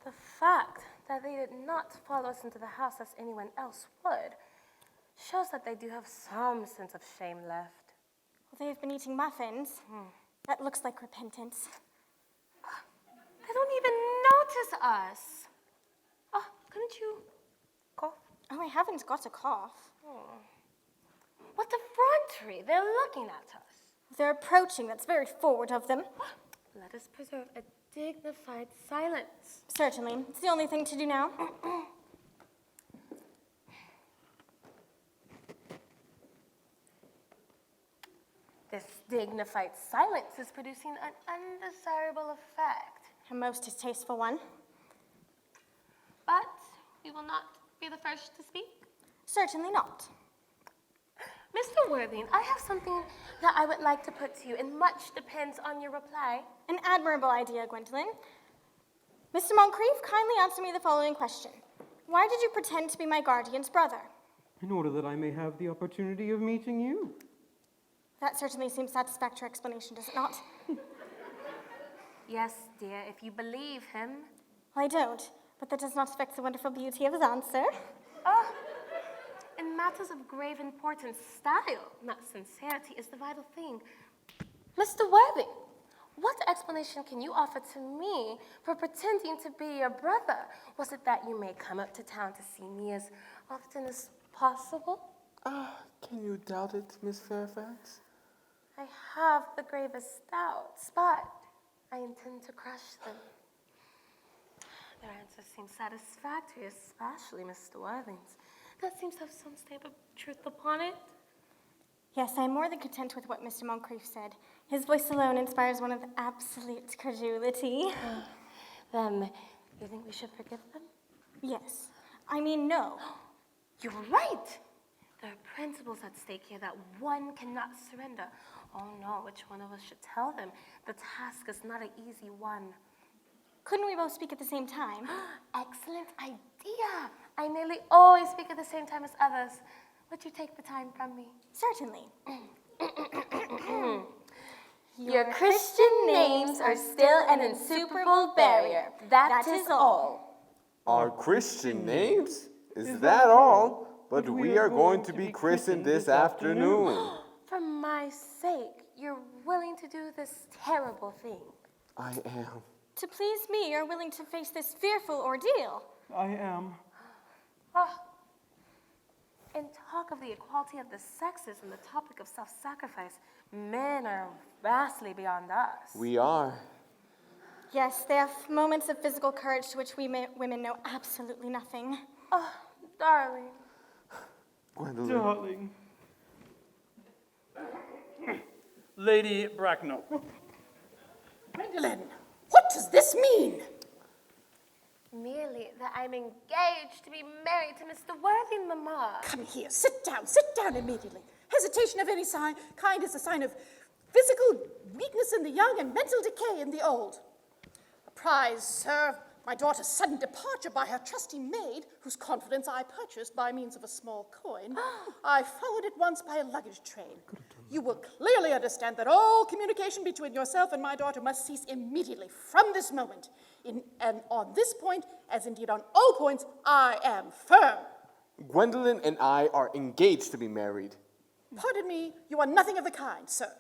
The fact that they did not follow us into the house as anyone else would shows that they do have some sense of shame left. Well, they've been eating muffins. That looks like repentance. They don't even notice us. Oh, couldn't you cough? Oh, I haven't got a cough. What effrontery! They're looking at us. They're approaching. That's very forward of them. Let us preserve a dignified silence. Certainly. It's the only thing to do now. This dignified silence is producing an undesirable effect. A most distasteful one. But we will not be the first to speak. Certainly not. Mr. Worthing, I have something that I would like to put to you, and much depends on your reply. An admirable idea, Gwendolyn. Mr. Moncrief, kindly answer me the following question. Why did you pretend to be my guardian's brother? In order that I may have the opportunity of meeting you. That certainly seems satisfactory explanation, does it not? Yes, dear, if you believe him. Well, I don't, but that does not affect the wonderful beauty of his answer. Oh, in matters of grave importance, style, not sincerity, is the vital thing. Mr. Worthing, what explanation can you offer to me for pretending to be your brother? Was it that you may come up to town to see me as often as possible? Can you doubt it, Miss Fairfax? I have the gravest doubts, but I intend to crush them. Their answer seems satisfactory, especially Mr. Worthing's. That seems to have some stamp of truth upon it. Yes, I am more than content with what Mr. Moncrief said. His voice alone inspires one of absolute credulity. Then, you think we should forgive them? Yes. I mean, no. You're right! There are principles at stake here that one cannot surrender. Oh no, which one of us should tell them? The task is not an easy one. Couldn't we both speak at the same time? Excellent idea! I nearly always speak at the same time as others. Would you take the time from me? Certainly. Your Christian names are still an insuperable barrier. That is all. Our Christian names? Is that all? But we are going to be christened this afternoon. For my sake, you're willing to do this terrible thing. I am. To please me, you're willing to face this fearful ordeal. I am. And talk of the equality of the sexes and the topic of self-sacrifice, men are vastly beyond us. We are. Yes, they have moments of physical courage to which we women know absolutely nothing. Oh, darling. Gwendolyn. Darling. Lady Bracknell. Gwendolyn, what does this mean? Merely that I'm engaged to be married to Mr. Worthing, Mamma. Come here, sit down immediately. Hesitation of any kind is a sign of physical weakness in the young and mental decay in the old. Apprise, sir, my daughter's sudden departure by her trusty maid, whose confidence I purchased by means of a small coin. I followed at once by a luggage train. You will clearly understand that all communication between yourself and my daughter must cease immediately from this moment. And on this point, as indeed on all points, I am firm. Gwendolyn and I are engaged to be married. Pardon me, you are nothing of the kind, sir.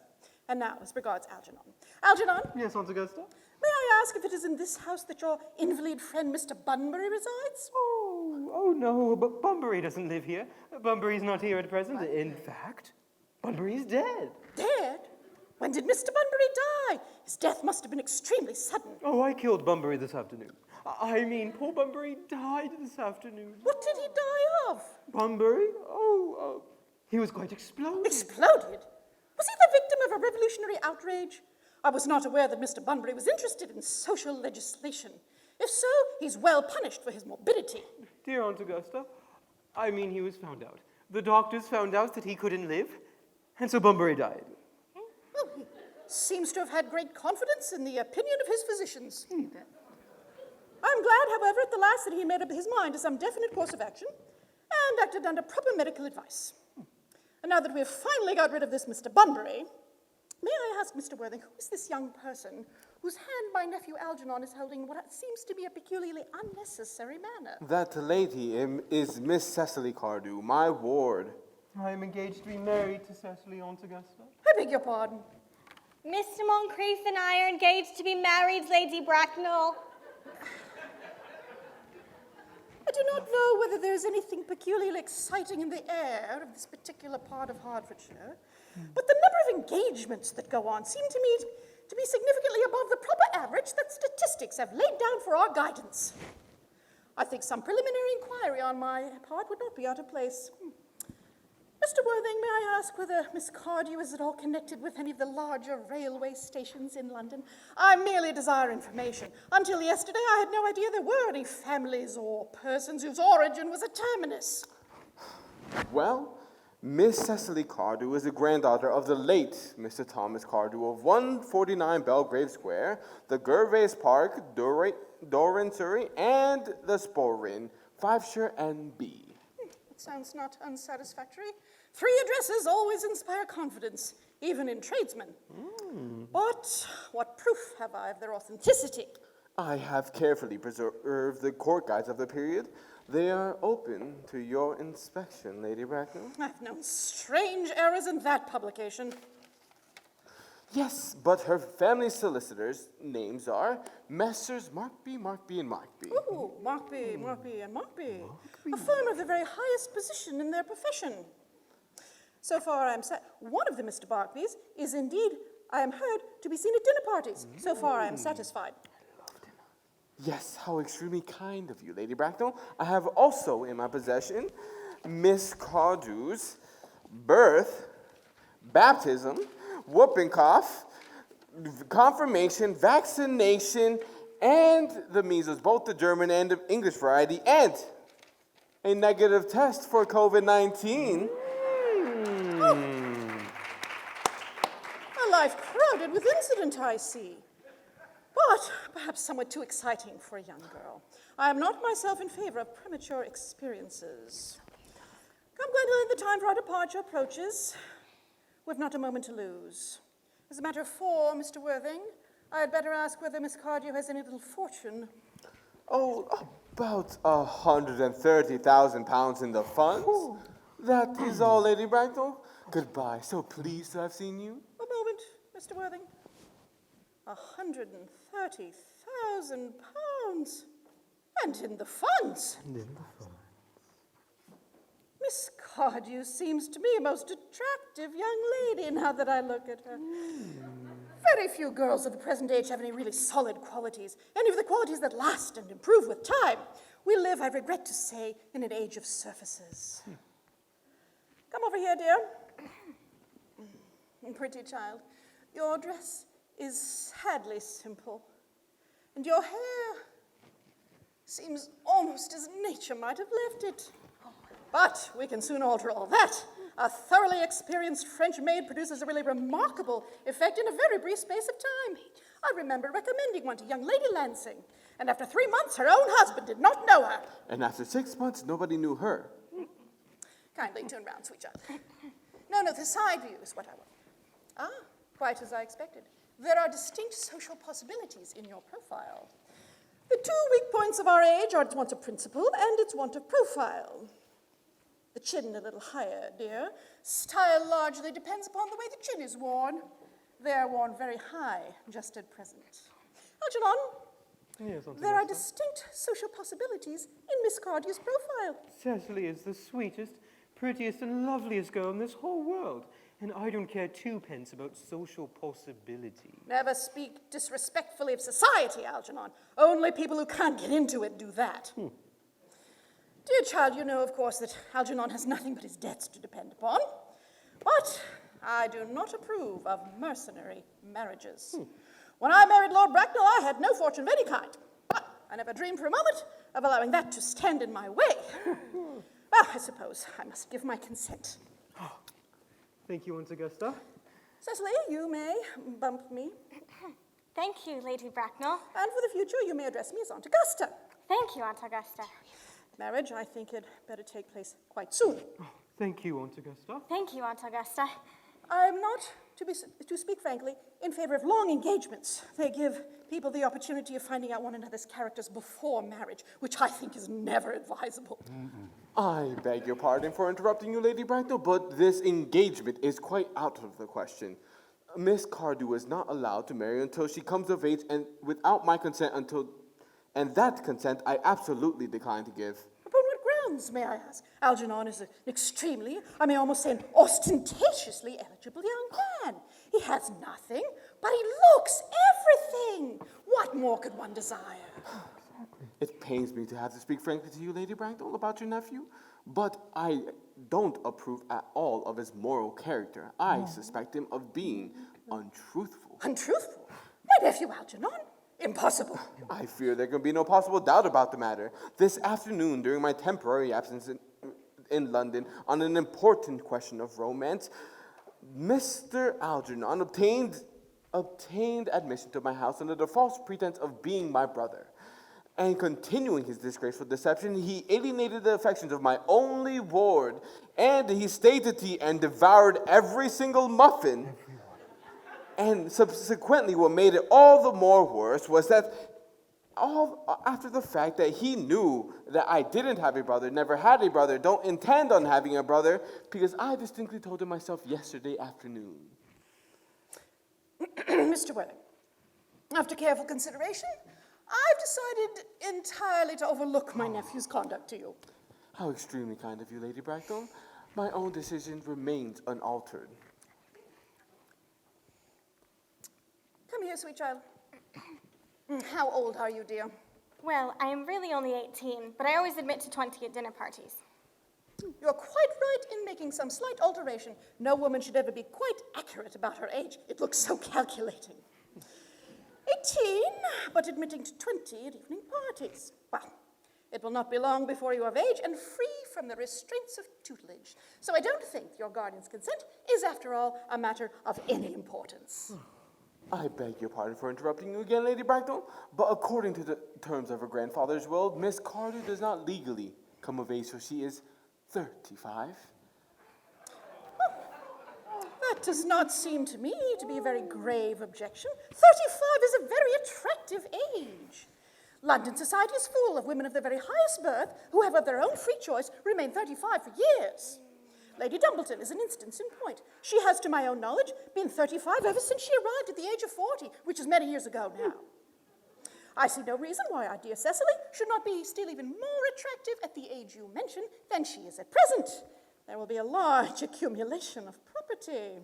And now, as regards Algernon. Algernon, Yes, Aunt Augusta? may I ask if it is in this house that your invalid friend Mr. Bunbury resides? Oh no, but Bunbury doesn't live here. Bunbury's not here at present. In fact, Bunbury's dead. Dead? When did Mr. Bunbury die? His death must have been extremely sudden. Oh, I killed Bunbury this afternoon. I mean, poor Bunbury died this afternoon. What did he die of? Bunbury? He was quite exploded. Exploded? Was he the victim of a revolutionary outrage? I was not aware that Mr. Bunbury was interested in social legislation. If so, he's well punished for his morbidity. Dear Aunt Augusta, I mean, he was found out. The doctors found out that he couldn't live, and so Bunbury died. Well, he seems to have had great confidence in the opinion of his physicians. I'm glad, however, at the last that he made up his mind to some definite course of action and acted under proper medical advice. And now that we have finally got rid of this Mr. Bunbury, may I ask, Mr. Worthing, who is this young person whose hand my nephew Algernon is holding in what seems to be a peculiarly unnecessary manner. That lady is Miss Cecily Cardew, my ward. I am engaged to be married to Cecily, Aunt Augusta. I beg your pardon. Mr. Moncrief and I are engaged to be married, Lady Bracknell. I do not know whether there is anything peculiarly exciting in the air of this particular part of Hertfordshire, but the number of engagements that go on seem to me to be significantly above the proper average that statistics have laid down for our guidance. I think some preliminary inquiry on my part would not be out of place. Mr. Worthing, may I ask whether Miss Cardew is at all connected with any of the larger railway stations in London? I merely desire information. Until yesterday, I had no idea there were any families or persons whose origin was a terminus. Well, Miss Cecily Cardew is the granddaughter of the late Mr. Thomas Cardew of 149 Belgrave Square, the Gervais Park, Doran, Surrey, and the Sporin, Fifeshire and B. It sounds not unsatisfactory. 3 addresses always inspire confidence, even in tradesmen. But what proof have I of their authenticity? I have carefully preserved the court guides of the period. They are open to your inspection, Lady Bracknell. I've known strange errors in that publication. Yes, but her family solicitors' names are Messrs. Markby, and Markby. Ooh, Markby, and Markby. A firm of the very highest position in their profession. So far, I am one of the Mr. Barkbys is indeed, I am heard, to be seen at dinner parties. So far, I am satisfied. Yes, how extremely kind of you, Lady Bracknell. I have also in my possession Miss Cardew's birth, baptism, whooping cough, confirmation, vaccination, and the measles, both the German and the English variety, and a negative test for COVID-19. A life crowded with incident, I see. But perhaps somewhat too exciting for a young girl. I am not myself in favor of premature experiences. I'm going to let the time for our departure approaches. We've not a moment to lose. As a matter of form, Mr. Worthing, I had better ask whether Miss Cardew has any little fortune. Oh, about 130,000 pounds in the funds. That is all, Lady Bracknell. Goodbye. So pleased to have seen you. A moment, Mr. Worthing. 130,000 pounds. And in the funds. Miss Cardew seems to me a most attractive young lady now that I look at her. Very few girls of the present age have any really solid qualities, any of the qualities that last and improve with time. We live, I regret to say, in an age of surfaces. Come over here, dear. Pretty child, your dress is sadly simple, and your hair seems almost as nature might have left it. But we can soon alter all that. A thoroughly experienced French maid produces a really remarkable effect in a very brief space of time. I remember recommending one to young Lady Lansing, and after 3 months, her own husband did not know her. And after 6 months, nobody knew her. Kindly turn round, sweet child. No, the side view is what I want. Ah, quite as I expected. There are distinct social possibilities in your profile. The 2 weak points of our age are its want of principle and its want of profile. The chin a little higher, dear. Style largely depends upon the way the chin is worn. They are worn very high just at present. Algernon, Yes, Aunt there are Augusta. distinct social possibilities in Miss Cardew's profile. Cecily is the sweetest, prettiest, and loveliest girl in this whole world. And I don't care 2 pence about social possibility. Never speak disrespectfully of society, Algernon. Only people who can't get into it do that. Dear child, you know, of course, that Algernon has nothing but his debts to depend upon. But I do not approve of mercenary marriages. When I married Lord Bracknell, I had no fortune of any kind. But I never dreamed for a moment of allowing that to stand in my way. Well, I suppose I must give my consent. Thank you, Aunt Augusta. Cecily, you may bump me. Thank you, Lady Bracknell. And for the future, you may address me as Aunt Augusta. Thank you, Aunt Augusta. Marriage, I think, had better take place quite soon. Thank you, Aunt Augusta. Thank you, Aunt Augusta. I'm not to speak frankly, in favor of long engagements. They give people the opportunity of finding out one another's characters before marriage, which I think is never advisable. I beg your pardon for interrupting you, Lady Bracknell, but this engagement is quite out of the question. Miss Cardew is not allowed to marry until she comes of age and without my consent and that consent I absolutely decline to give. Upon what grounds, may I ask? Algernon is an extremely, I may almost say an ostentatiously eligible young man. He has nothing, but he looks everything. What more could one desire? It pains me to have to speak frankly to you, Lady Bracknell, about your nephew, but I don't approve at all of his moral character. I suspect him of being untruthful. Untruthful? My nephew Algernon? Impossible. I fear there can be no possible doubt about the matter. This afternoon, during my temporary absence in London on an important question of romance, Mr. Algernon obtained admission to my house under the false pretense of being my brother. And continuing his disgraceful deception, he alienated the affections of my only ward, and he stayed to tea and devoured every single muffin. And subsequently, what made it all the more worse was that after the fact that he knew that I didn't have a brother, never had a brother, don't intend on having a brother, because I distinctly told him myself yesterday afternoon. Mr. Worthing, after careful consideration, I've decided entirely to overlook my nephew's conduct to you. How extremely kind of you, Lady Bracknell. My own decision remains unaltered. Come here, sweet child. How old are you, dear? Well, I am really only 18, but I always admit to 20 at dinner parties. You're quite right in making some slight alteration. No woman should ever be quite accurate about her age. It looks so calculating. 18, but admitting to 20 at evening parties. Well, it will not be long before you are of age and free from the restraints of tutelage. So I don't think your guardian's consent is, after all, a matter of any importance. I beg your pardon for interrupting you again, Lady Bracknell, but according to the terms of her grandfather's will, Miss Cardew does not legally come of age till she is 35. That does not seem to me to be a very grave objection. 35 is a very attractive age. London society is full of women of the very highest birth who have of their own free choice remained 35 for years. Lady Dumbleton is an instance in point. She has, to my own knowledge, been 35 ever since she arrived at the age of 40, which is many years ago now. I see no reason why our dear Cecily should not be still even more attractive at the age you mention than she is at present. There will be a large accumulation of property.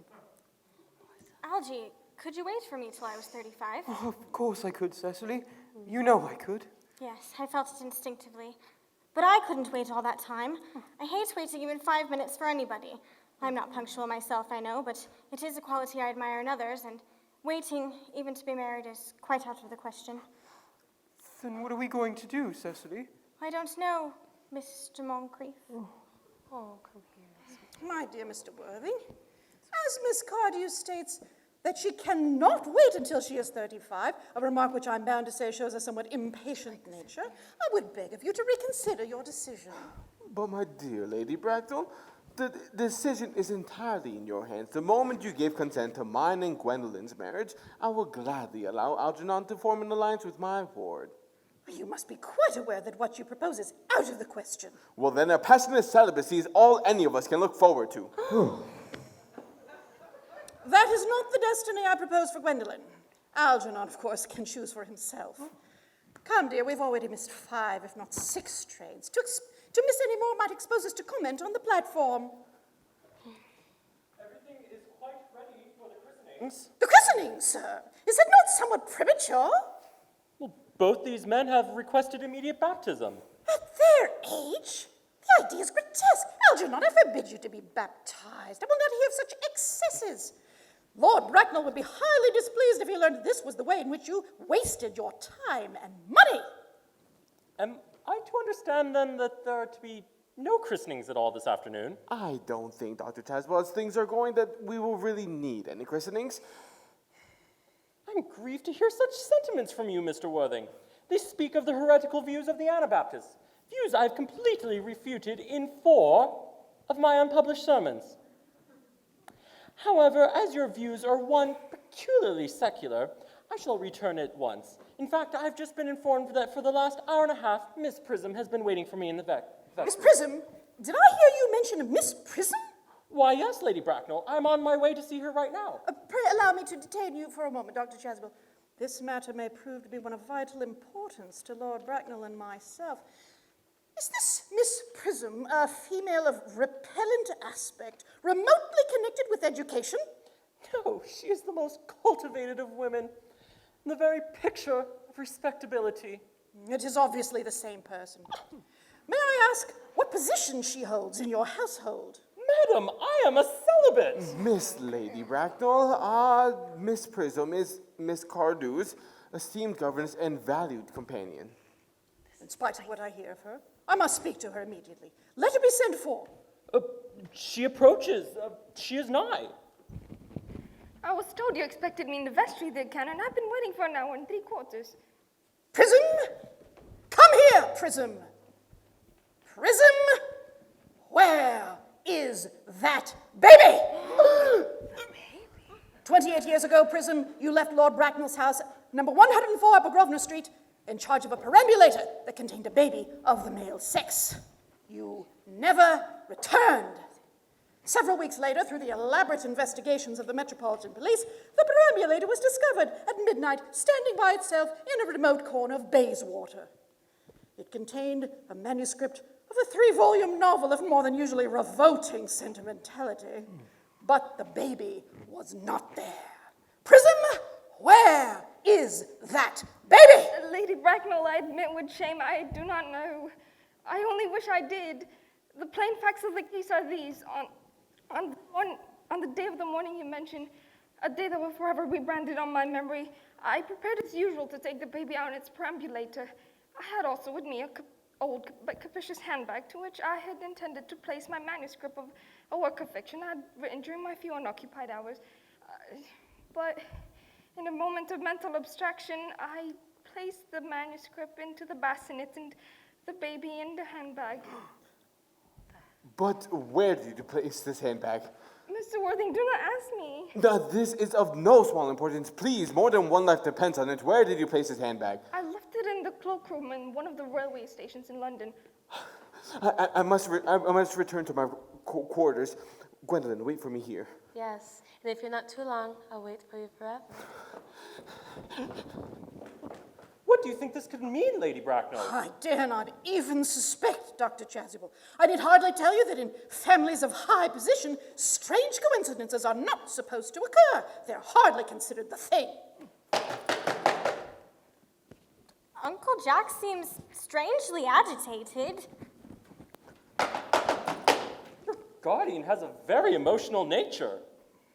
Algie, could you wait for me till I was 35? Oh, of course I could, Cecily. You know I could. Yes, I felt it instinctively. But I couldn't wait all that time. I hate waiting even 5 minutes for anybody. I'm not punctual myself, I know, but it is a quality I admire in others, and waiting, even to be married, is quite out of the question. Then what are we going to do, Cecily? I don't know, Mr. Moncrief. Oh, come here. My dear Mr. Worthing, as Miss Cardew states that she cannot wait until she is 35, a remark which I'm bound to say shows a somewhat impatient nature, I would beg of you to reconsider your decision. But my dear Lady Bracknell, the decision is entirely in your hands. The moment you give consent to mine and Gwendolyn's marriage, I will gladly allow Algernon to form an alliance with my ward. You must be quite aware that what you propose is out of the question. Well, then a passionate celibacy is all any of us can look forward to. That is not the destiny I propose for Gwendolyn. Algernon, of course, can choose for himself. Come, dear, we've already missed 5, if not 6 trains. To miss any more might expose us to comment on the platform. Everything is quite ready for the christenings. The christening, sir? Is it not somewhat premature? Well, both these men have requested immediate baptism. At their age? The idea is grotesque. Algernon, I forbid you to be baptized. I will not hear of such excesses. Lord Bracknell would be highly displeased if he learned this was the way in which you wasted your time and money. Am I to understand, then, that there are to be no christenings at all this afternoon? I don't think, Dr. Tazwell, as things are going, that we will really need any christenings. I'm grieved to hear such sentiments from you, Mr. Worthing. They speak of the heretical views of the Anabaptists, views I've completely refuted in 4 of my unpublished sermons. However, as your views are one peculiarly secular, I shall return at once. In fact, I've just been informed that for the last hour and a half, Miss Prism has been waiting for me in the Miss Prism? Did I hear you mention Miss Prism? Why, yes, Lady Bracknell. I'm on my way to see her right now. Pray allow me to detain you for a moment, Dr. Chasuble. This matter may prove to be one of vital importance to Lord Bracknell and myself. Is this Miss Prism a female of repellent aspect, remotely connected with education? No, she is the most cultivated of women, the very picture of respectability. It is obviously the same person. May I ask what position she holds in your household? Madam, I am a celibate. Miss Lady Bracknell, Miss Prism is Miss Cardew's esteemed governess and valued companion. In spite of what I hear of her, I must speak to her immediately. Let her be sent for. She approaches. She is nigh. I was told you expected me in the vestry there, Canon. I've been waiting for an hour and 3/4. Prism! Come here, Prism! Prism! Where is that baby? 28 years ago, Prism, you left Lord Bracknell's house, number 104 Upper Grosvenor Street, in charge of a perambulator that contained a baby of the male sex. You never returned. Several weeks later, through the elaborate investigations of the Metropolitan Police, the perambulator was discovered at midnight, standing by itself in a remote corner of Bayswater. It contained a manuscript of a 3-volume novel of more than usually revolting sentimentality. But the baby was not there. Prism, where is that baby? Lady Bracknell, I admit with shame, I do not know. I only wish I did. The plain facts of the case are these. On the day of the morning you mentioned, a day that will forever be branded on my memory, I prepared as usual to take the baby out in its perambulator. I had also with me a old but capacious handbag to which I had intended to place my manuscript of a work of fiction I had written during my few unoccupied hours. But in a moment of mental abstraction, I placed the manuscript into the bassinet and the baby in the handbag. But where did you place this handbag? Mr. Worthing, do not ask me. Now, this is of no small importance. Please, more than one life depends on it. Where did you place this handbag? I left it in the cloakroom in one of the railway stations in London. I must return to my quarters. Gwendolyn, wait for me here. Yes, and if you're not too long, I'll wait for you forever. What do you think this could mean, Lady Bracknell? I dare not even suspect, Dr. Chasuble. I need hardly tell you that in families of high position, strange coincidences are not supposed to occur. They're hardly considered the thing. Uncle Jack seems strangely agitated. Your guardian has a very emotional nature.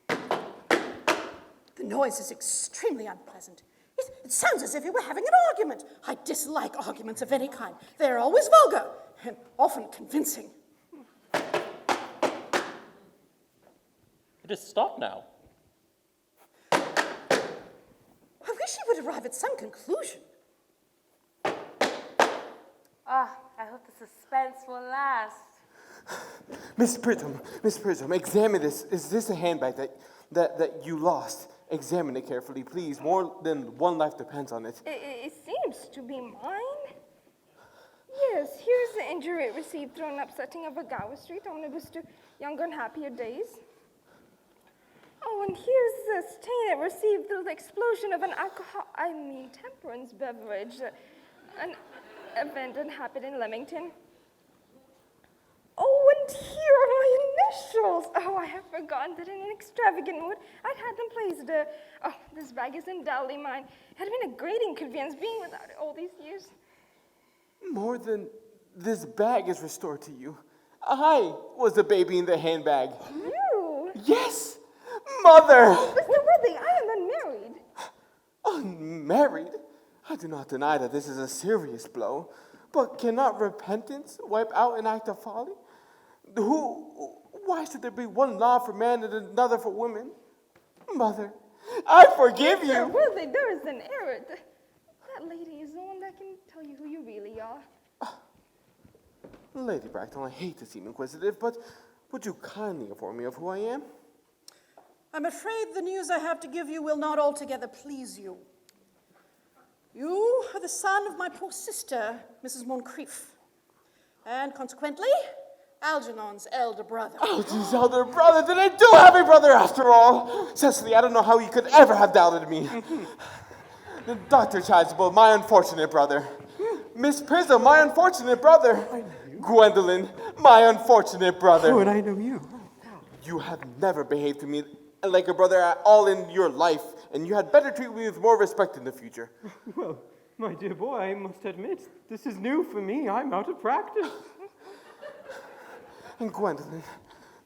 The noise is extremely unpleasant. It sounds as if you were having an argument. I dislike arguments of any kind. They're always vulgar and often convincing. It has stopped now. I wish he would arrive at some conclusion. I hope the suspense will last. Miss Prism, examine this. Is this a handbag that you lost? Examine it carefully, please. More than one life depends on it. It seems to be mine. Yes, here's the injury it received through an upsetting of a Gower Street omnibus to younger and happier days. Oh, and here's the stain it received through the explosion of an temperance beverage, an event and habit in Leamington. Oh, and here are my initials. Oh, I have forgotten that in an extravagant mood, I'd had them placed there. Oh, this bag is undoubtedly mine. It had been a great inconvenience being without it all these years. More than this bag is restored to you. I was the baby in the handbag. You? Yes, Mother! Mr. Worthing, I am unmarried. Unmarried? I do not deny that this is a serious blow, but cannot repentance wipe out an act of folly? Why should there be one law for man and another for women? Mother, I forgive you. Mr. Worthing, there is an error. That lady is the one that can tell you who you really are. Lady Bracknell, I hate to seem inquisitive, but would you kindly inform me of who I am? I'm afraid the news I have to give you will not altogether please you. You are the son of my poor sister, Mrs. Moncrief, and consequently, Algernon's elder brother. Alger's elder brother? Then I do have a brother after all. Cecily, I don't know how you could ever have doubted me. Dr. Chasuble, my unfortunate brother. Miss Prism, my unfortunate brother. Gwendolyn, my unfortunate brother. Oh, and I know you. You have never behaved to me like a brother at all in your life, and you had better treat me with more respect in the future. Well, my dear boy, I must admit, this is new for me. I'm out of practice. And Gwendolyn,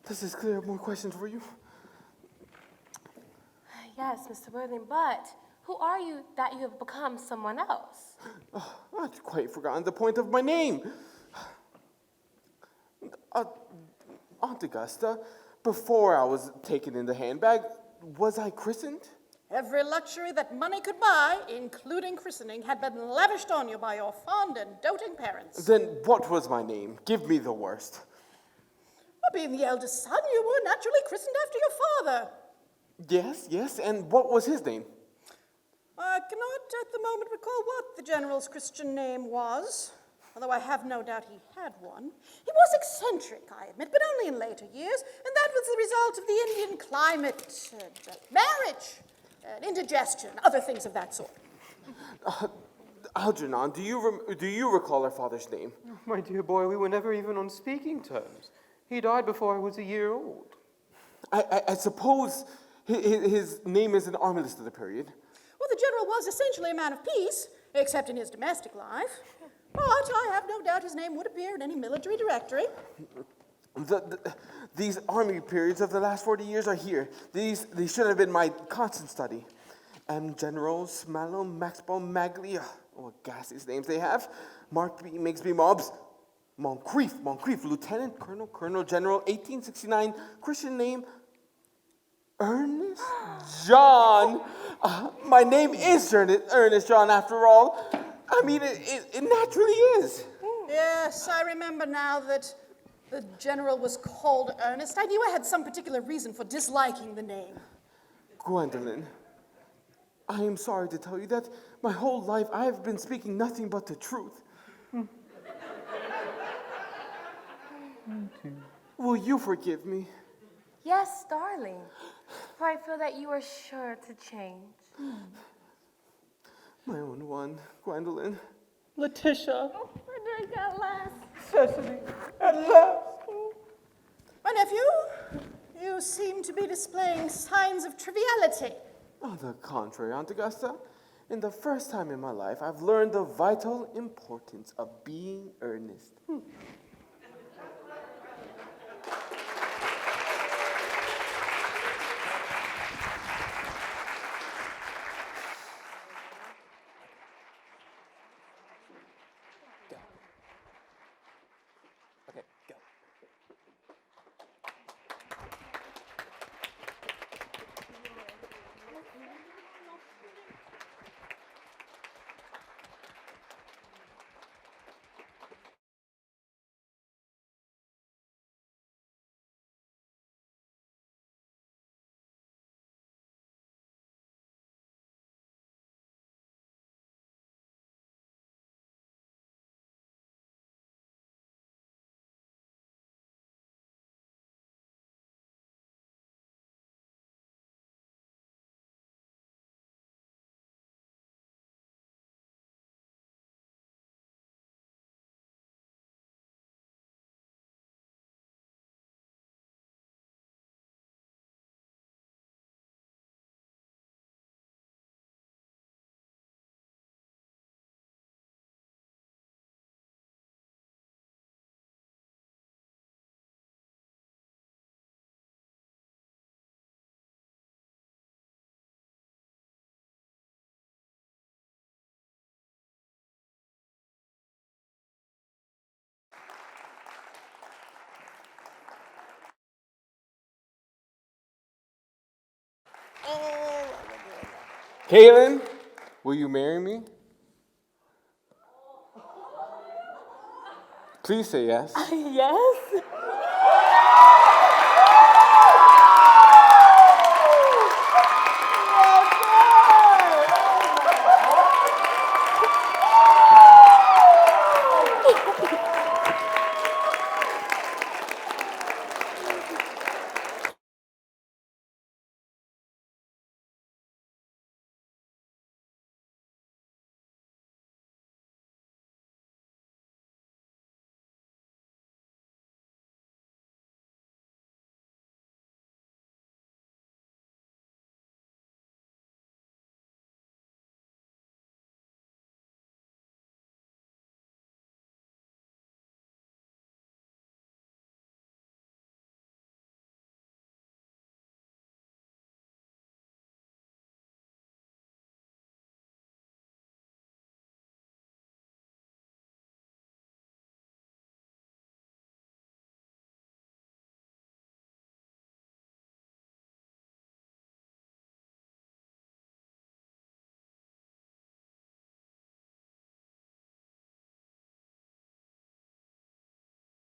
does this clear up more questions for you? Yes, Mr. Worthing, but who are you that you have become someone else? Oh, I'd quite forgotten the point of my name. Aunt Augusta, before I was taken in the handbag, was I christened? Every luxury that money could buy, including christening, had been lavished on you by your fond and doting parents. Then what was my name? Give me the worst. Well, being the eldest son, you were naturally christened after your father. Yes, and what was his name? I cannot at the moment recall what the general's Christian name was, although I have no doubt he had one. He was eccentric, I admit, but only in later years, and that was the result of the Indian climate, marriage, indigestion, other things of that sort. Algernon, do you recall our father's name? My dear boy, we were never even on speaking terms. He died before I was a year old. I suppose his name is an army list of the period. Well, the general was essentially a man of peace, except in his domestic life. But I have no doubt his name would appear in any military directory. These army periods of the last 40 years are here. These should have been my constant study. General, Smallow, Maxwell, Maglia. What ghastly names they have. Mark B, Migsby, Mobs. Moncrief, Lieutenant, Colonel, General, 1869, Christian name, Ernest John. My name is Ernest John, after all. I mean, it naturally is. Yes, I remember now that the general was called Ernest. I knew I had some particular reason for disliking the name. Gwendolyn, I am sorry to tell you that my whole life I have been speaking nothing but the truth. Will you forgive me? Yes, darling, for I feel that you are sure to change. My own one, Gwendolyn. Letitia. Oh, Frederick, at last. Cecily, at last. My nephew, you seem to be displaying signs of triviality. On the contrary, Aunt Augusta, in the first time in my life, I've learned the vital importance of being earnest. Okay, go. Kaylin, will you marry me? Please say yes. Yes?